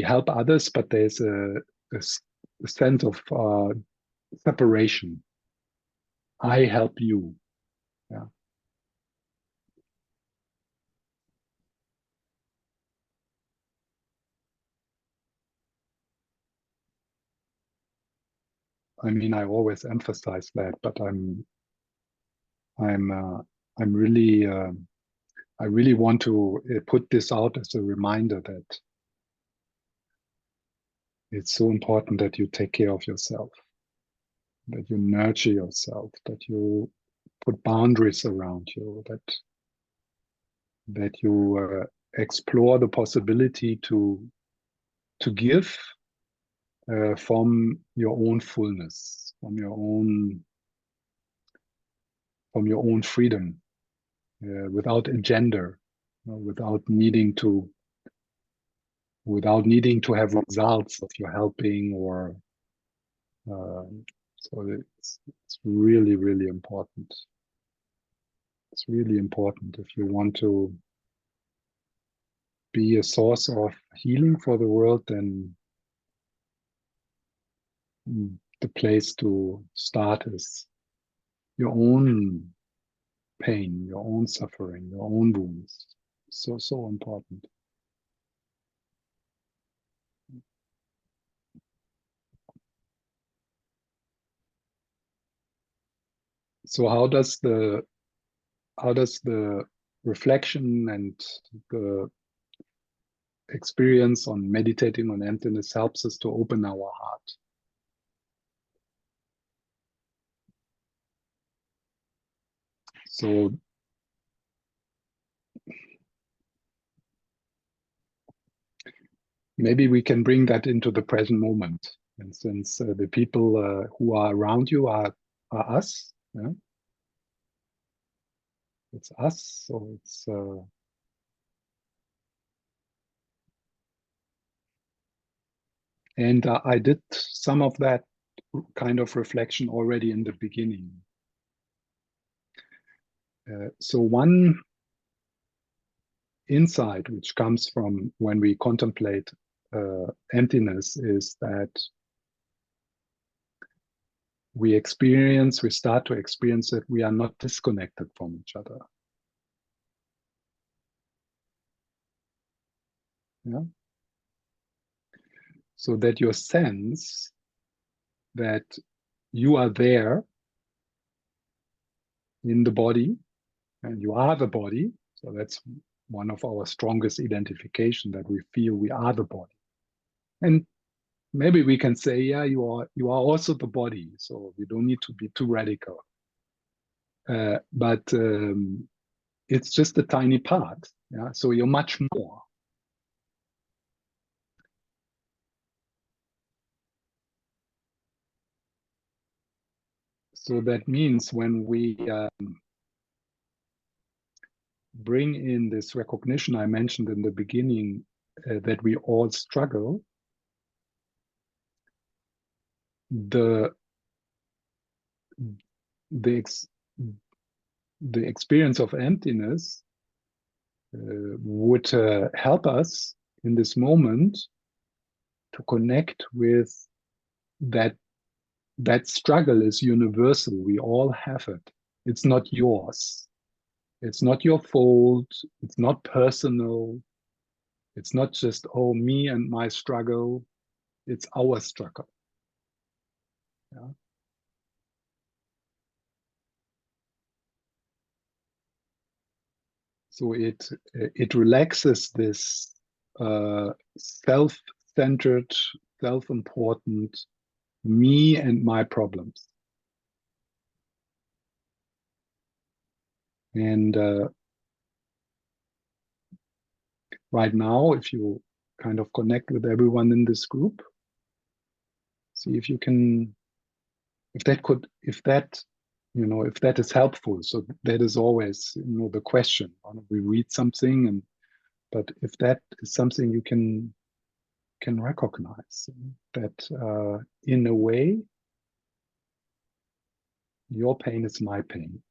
help others, but there's a sense of separation. I help you. Yeah. I mean, I always emphasize that, but I'm really I really want to put this out as a reminder that it's so important that you take care of yourself, that you nurture yourself, that you put boundaries around you, that you explore the possibility to give from your own fullness, from your own freedom, without agenda, without needing to have results of your helping or so it's really, really important. It's really important if you want to be a source of healing for the world, then the place to start is your own pain, your own suffering, your own wounds. So, so important. So how does the reflection and the experience on meditating on emptiness helps us to open our heart? So maybe we can bring that into the present moment. And since the people who are around you are us, yeah? It's us, so it's and I did some of that kind of reflection already in the beginning. So one insight which comes from when we contemplate emptiness is that we start to experience that we are not disconnected from each other. Yeah. So that your sense that you are there in the body and you are the body. So that's one of our strongest identification, that we feel we are the body. And maybe we can say, yeah, you are also the body. So we don't need to be too radical. But it's just a tiny part. Yeah. So you're much more. So that means when we bring in this recognition I mentioned in the beginning, that we all struggle, the experience of emptiness would help us in this moment to connect with that struggle is universal. We all have it. It's not yours. It's not your fault. It's not personal. It's not just, oh, me and my struggle. It's our struggle. Yeah. So it relaxes this self-centered, self-important, me and my problems. And right now, if you kind of connect with everyone in this group, see if you can, if that, if that is helpful. So that is always, the question. We read something, but if that is something you can recognize, that in a way, your pain is my pain.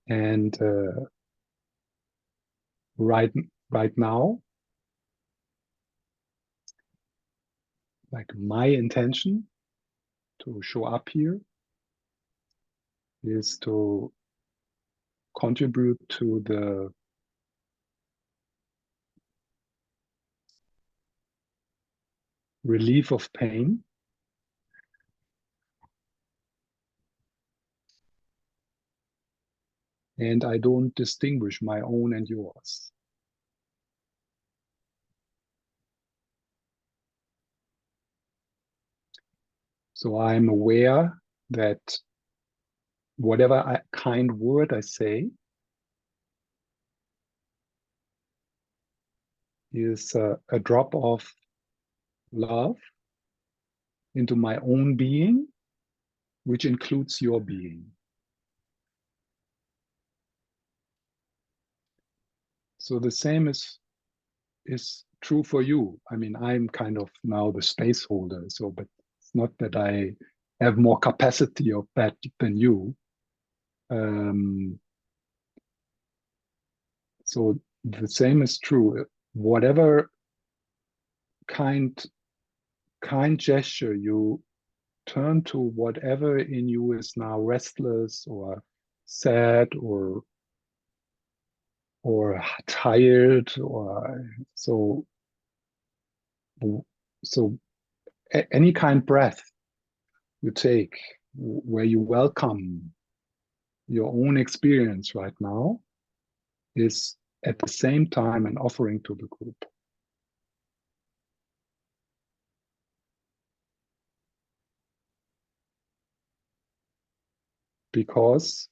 And right now, like my intention to show up here is to contribute to the relief of pain, and I don't distinguish my own and yours. So I'm aware that whatever kind word I say is a drop of love into my own being, which includes your being. So the same is true for you. I mean, I'm kind of now the space holder, so but it's not that I have more capacity of that than you. So the same is true. Whatever kind gesture you turn to, whatever in you is now restless or sad or tired, or so any kind breath you take where you welcome your own experience right now is at the same time an offering to the group. Because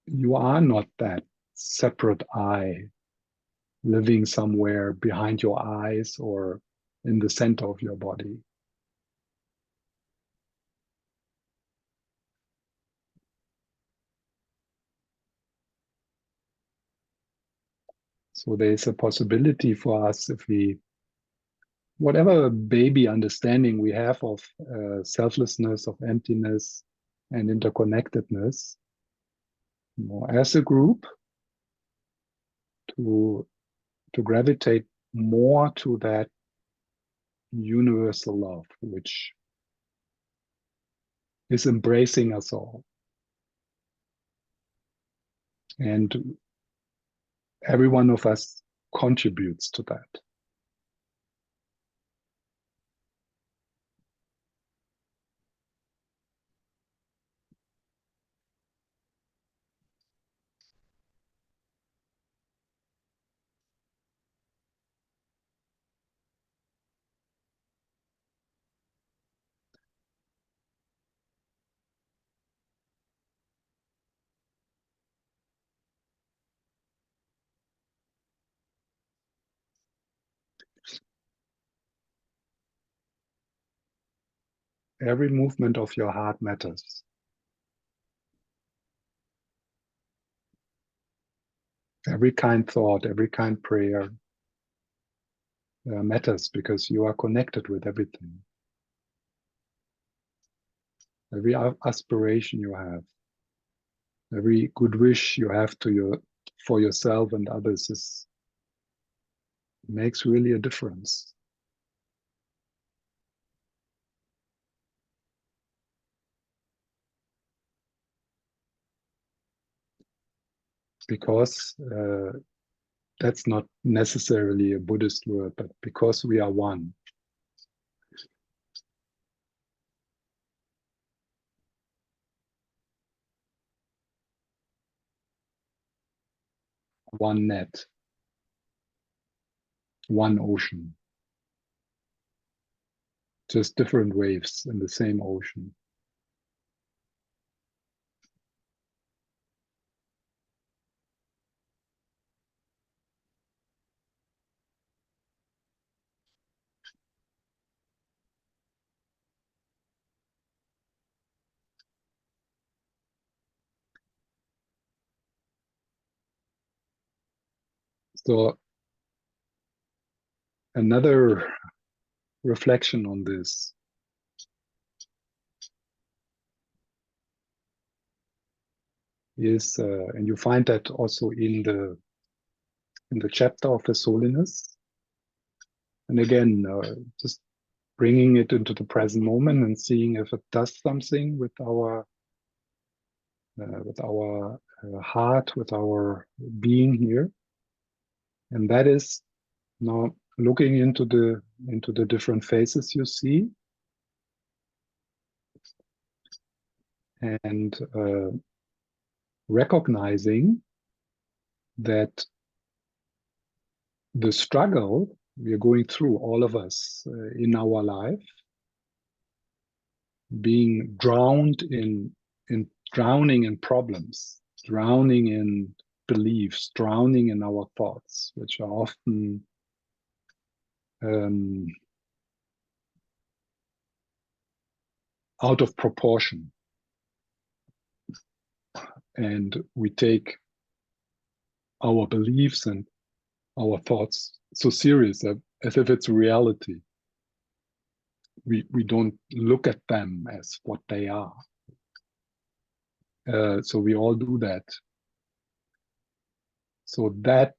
you are not that separate I living somewhere behind your eyes or in the center of your body. So there is a possibility for us, if we, whatever baby understanding we have of selflessness, of emptiness and interconnectedness, as a group, to gravitate more to that universal love, which is embracing us all. And every one of us contributes to that. Every movement of your heart matters. Every kind thought, every kind prayer matters, because you are connected with everything. Every aspiration you have, every good wish you have for yourself and others makes really a difference. Because that's not necessarily a Buddhist word, but because we are one. one net, one ocean, just different waves in the same ocean. So another reflection on this is, and you find that also in the chapter of His Holiness. And again, just bringing it into the present moment and seeing if it does something with our heart, with our being here. And that is now looking into the different faces you see, and recognizing that the struggle we are going through, all of us, in our life, being drowned in drowning in problems, drowning in beliefs, drowning in our thoughts, which are often out of proportion. And we take our beliefs and our thoughts so serious as if it's reality. We don't look at them as what they are. So we all do that. So that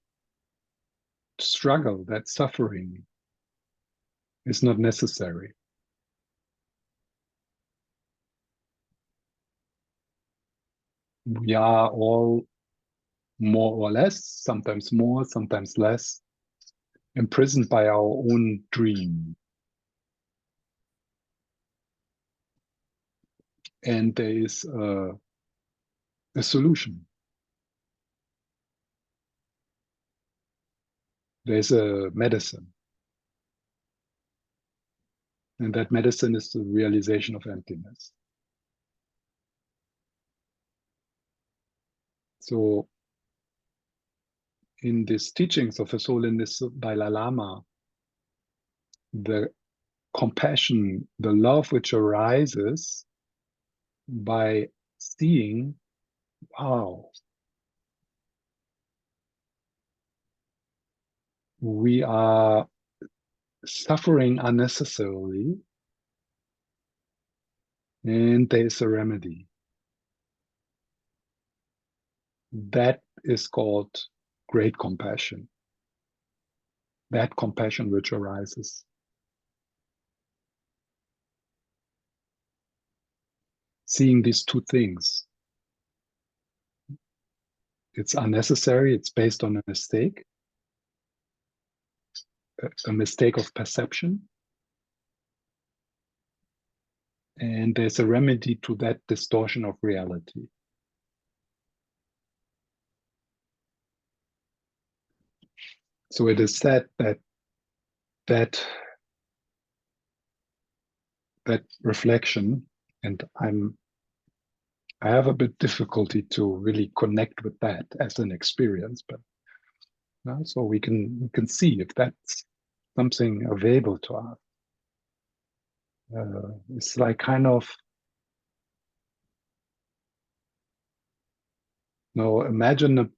struggle, that suffering, is not necessary. We are all more or less, sometimes more, sometimes less, imprisoned by our own dream. And there is a solution. There's a medicine. And that medicine is the realization of emptiness. So in these teachings of His Holiness Dalai Lama, the compassion, the love which arises by seeing, wow, we are suffering unnecessarily, and there is a remedy. That is called great compassion. That compassion which arises. Seeing these two things. It's unnecessary, it's based on a mistake of perception. And there's a remedy to that distortion of reality. So it is said that reflection, and I have a bit difficulty to really connect with that as an experience, but so we can see if that's something available to us. It's like kind of, imagine a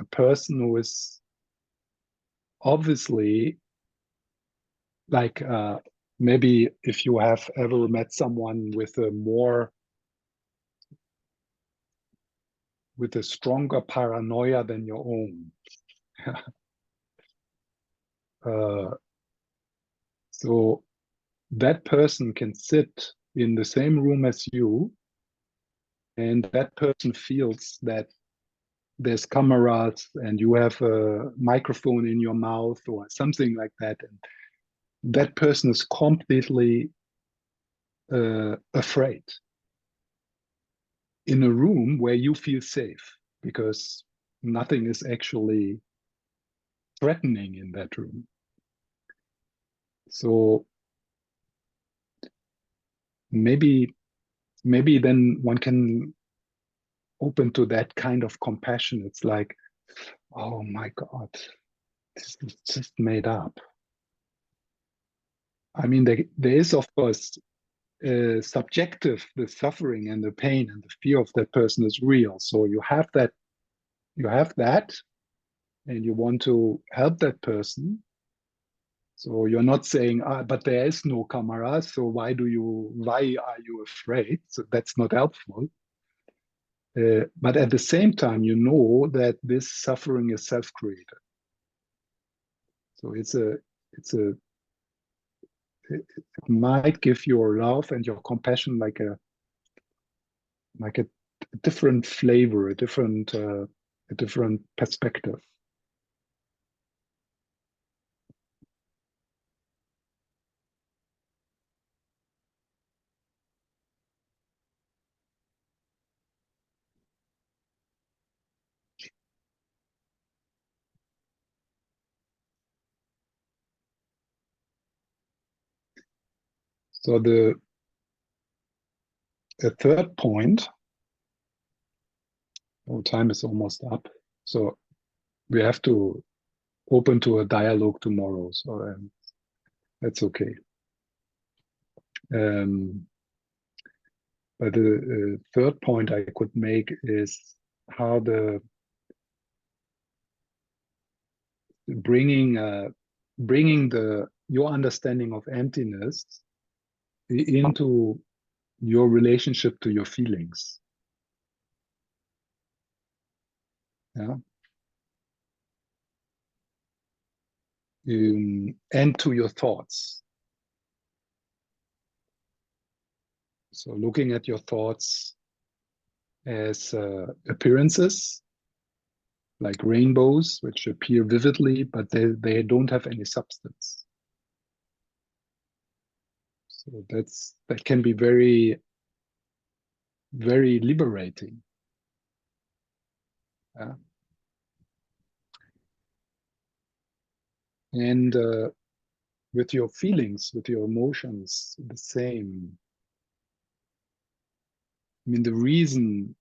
person who is obviously like, maybe if you have ever met someone with a stronger paranoia than your own. So that person can sit in the same room as you, and that person feels that there's cameras and you have a microphone in your mouth or something like that, and that person is completely afraid in a room where you feel safe, because nothing is actually threatening in that room. So maybe then one can open to that kind of compassion. It's like, oh my God, this is just made up. I mean, there is, of course, subjective, the suffering and the pain and the fear of that person is real. So you have that, and you want to help that person. So you're not saying, but there is no camera, so why are you afraid? So that's not helpful. But at the same time, you know that this suffering is self-created. So it might give your love and your compassion like a different flavor, a different perspective. So the third point, time is almost up. So we have to open to a dialogue tomorrow. So that's okay. But the third point I could make is how the bringing your understanding of emptiness into your relationship to your feelings. Yeah. And to your thoughts. So looking at your thoughts as appearances, like rainbows, which appear vividly, but they don't have any substance. So that can be very, very liberating. Yeah. And with your feelings, with your emotions, the same. I mean, the reason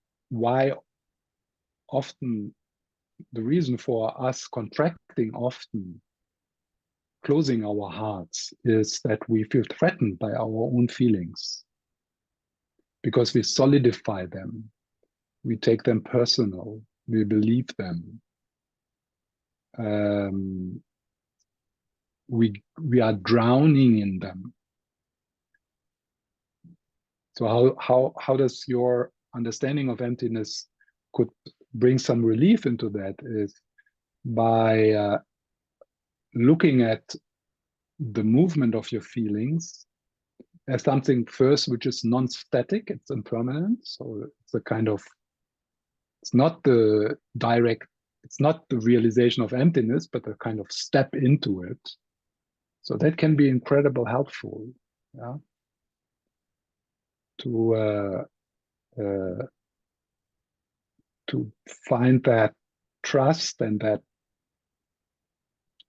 for us contracting often, closing our hearts, is that we feel threatened by our own feelings because we solidify them, we take them personal, we believe them. We are drowning in them. So how does your understanding of emptiness could bring some relief into that is by looking at the movement of your feelings as something first which is non-static, it's impermanent. So it's a kind of, it's not the realization of emptiness, but a kind of step into it. So that can be incredibly helpful, yeah, to find that trust and that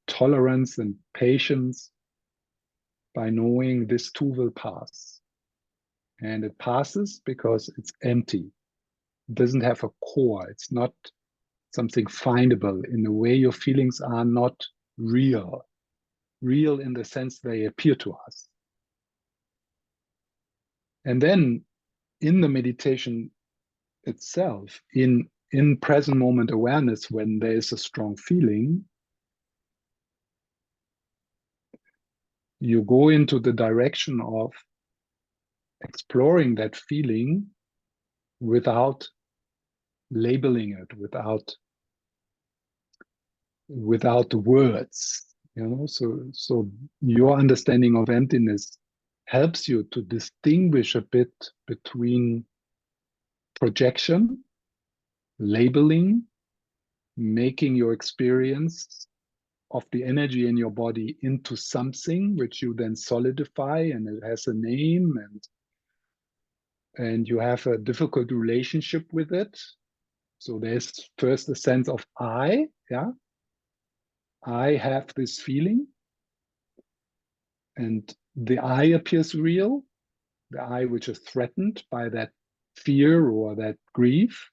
tolerance and patience by knowing this too will pass. And it passes because it's empty. It doesn't have a core. It's not something findable in the way your feelings are not real in the sense they appear to us. And then in the meditation itself, in present moment awareness, when there is a strong feeling, you go into the direction of exploring that feeling without labeling it, without the words, so your understanding of emptiness helps you to distinguish a bit between projection, labeling, making your experience of the energy in your body into something which you then solidify, and it has a name, and you have a difficult relationship with it. So there's first a sense of I, yeah. I have this feeling, and the I appears real, the I which is threatened by that fear or that grief.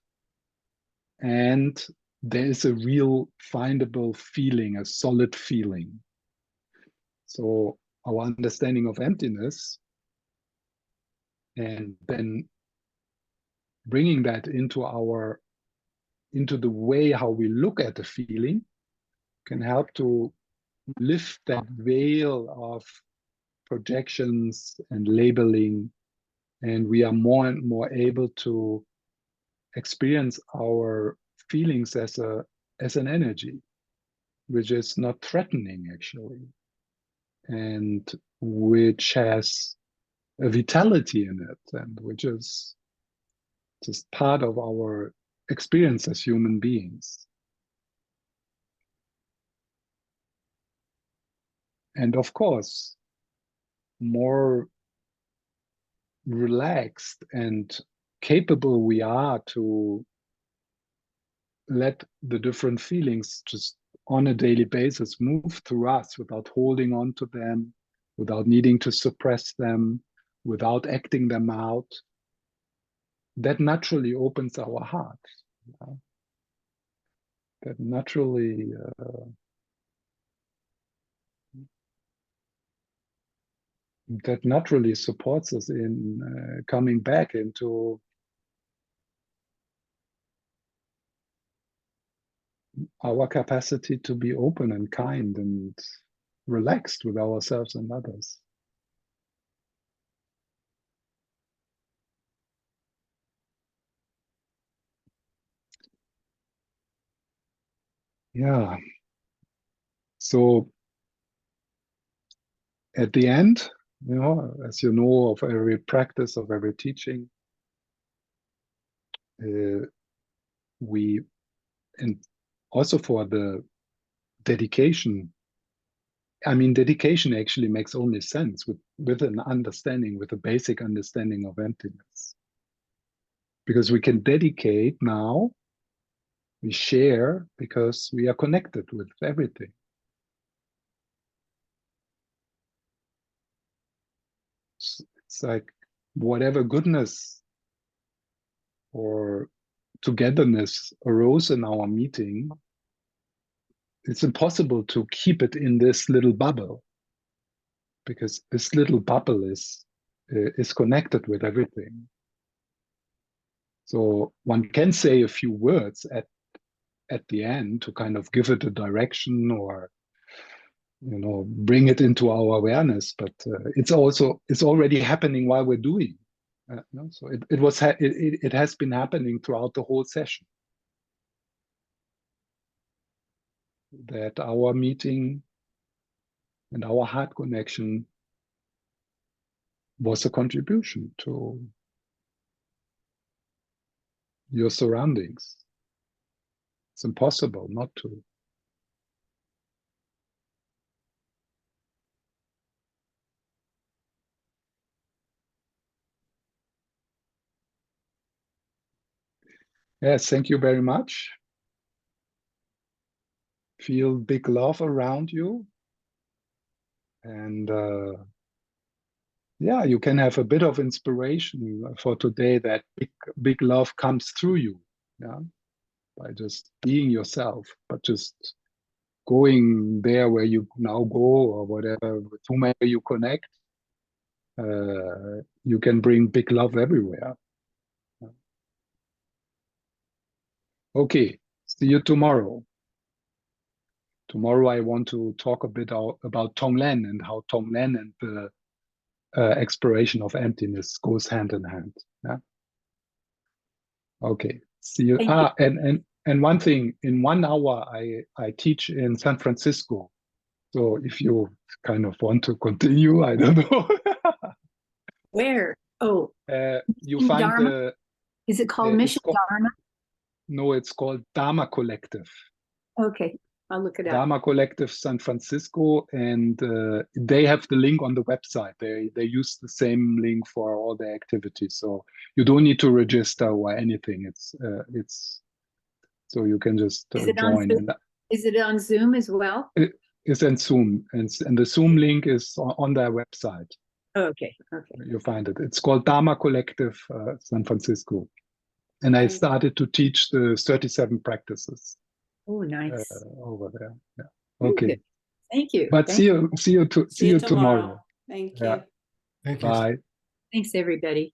And there is a real findable feeling, a solid feeling. So our understanding of emptiness, and then bringing that into the way how we look at the feeling, can help to lift that veil of projections and labeling, and we are more and more able to experience our feelings as an energy, which is not threatening actually, and which has a vitality in it, and which is just part of our experience as human beings. And of course, more relaxed and capable we are to let the different feelings just on a daily basis move through us without holding on to them, without needing to suppress them, without acting them out, that naturally opens our heart. That naturally supports us in coming back into our capacity to be open and kind and relaxed with ourselves and others. Yeah. So at the end, as you know, of every practice, of every teaching, we, and also for the dedication, I mean, dedication actually makes only sense with an understanding, with a basic understanding of emptiness. Because we can dedicate now, we share because we are connected with everything. It's like whatever goodness or togetherness arose in our meeting, it's impossible to keep it in this little bubble, because this little bubble is connected with everything. So one can say a few words at the end to kind of give it a direction, or bring it into our awareness, but it's already happening while we're doing. So it has been happening throughout the whole session, that our meeting and our heart connection was a contribution to your surroundings. It's impossible not to. Yes, thank you very much. Feel big love around you. And yeah, you can have a bit of inspiration for today, that big love comes through you, yeah, by just being yourself, but just going there where you now go, or whatever, with whomever you connect, you can bring big love everywhere. Okay, see you tomorrow. Tomorrow I want to talk a bit about Tonglen, and how Tonglen and the exploration of emptiness goes hand in hand. Yeah. Okay. See you. And one thing, in 1 hour I teach in San Francisco. So if you kind of want to continue, I don't know. Where? Oh, You find Dharma? the. Is it called Mission Dharma? No, it's called Dharma Collective. Okay, I'll look it up. Dharma Collective San Francisco, and they have the link on the website. They use the same link for all their activities, so you don't need to register or anything. It's So you can just Is it on join. Zoom? Is it on Zoom as well? It's on Zoom, and the Zoom link is on their website. Oh, okay. You find it. It's called Dharma Collective San Francisco. And I started to teach the 37 practices. Oh, nice. Over there. Yeah. Very Okay. good. Thank you. But see you tomorrow. Thank you. Yeah. Thank you. Bye. Thanks, everybody.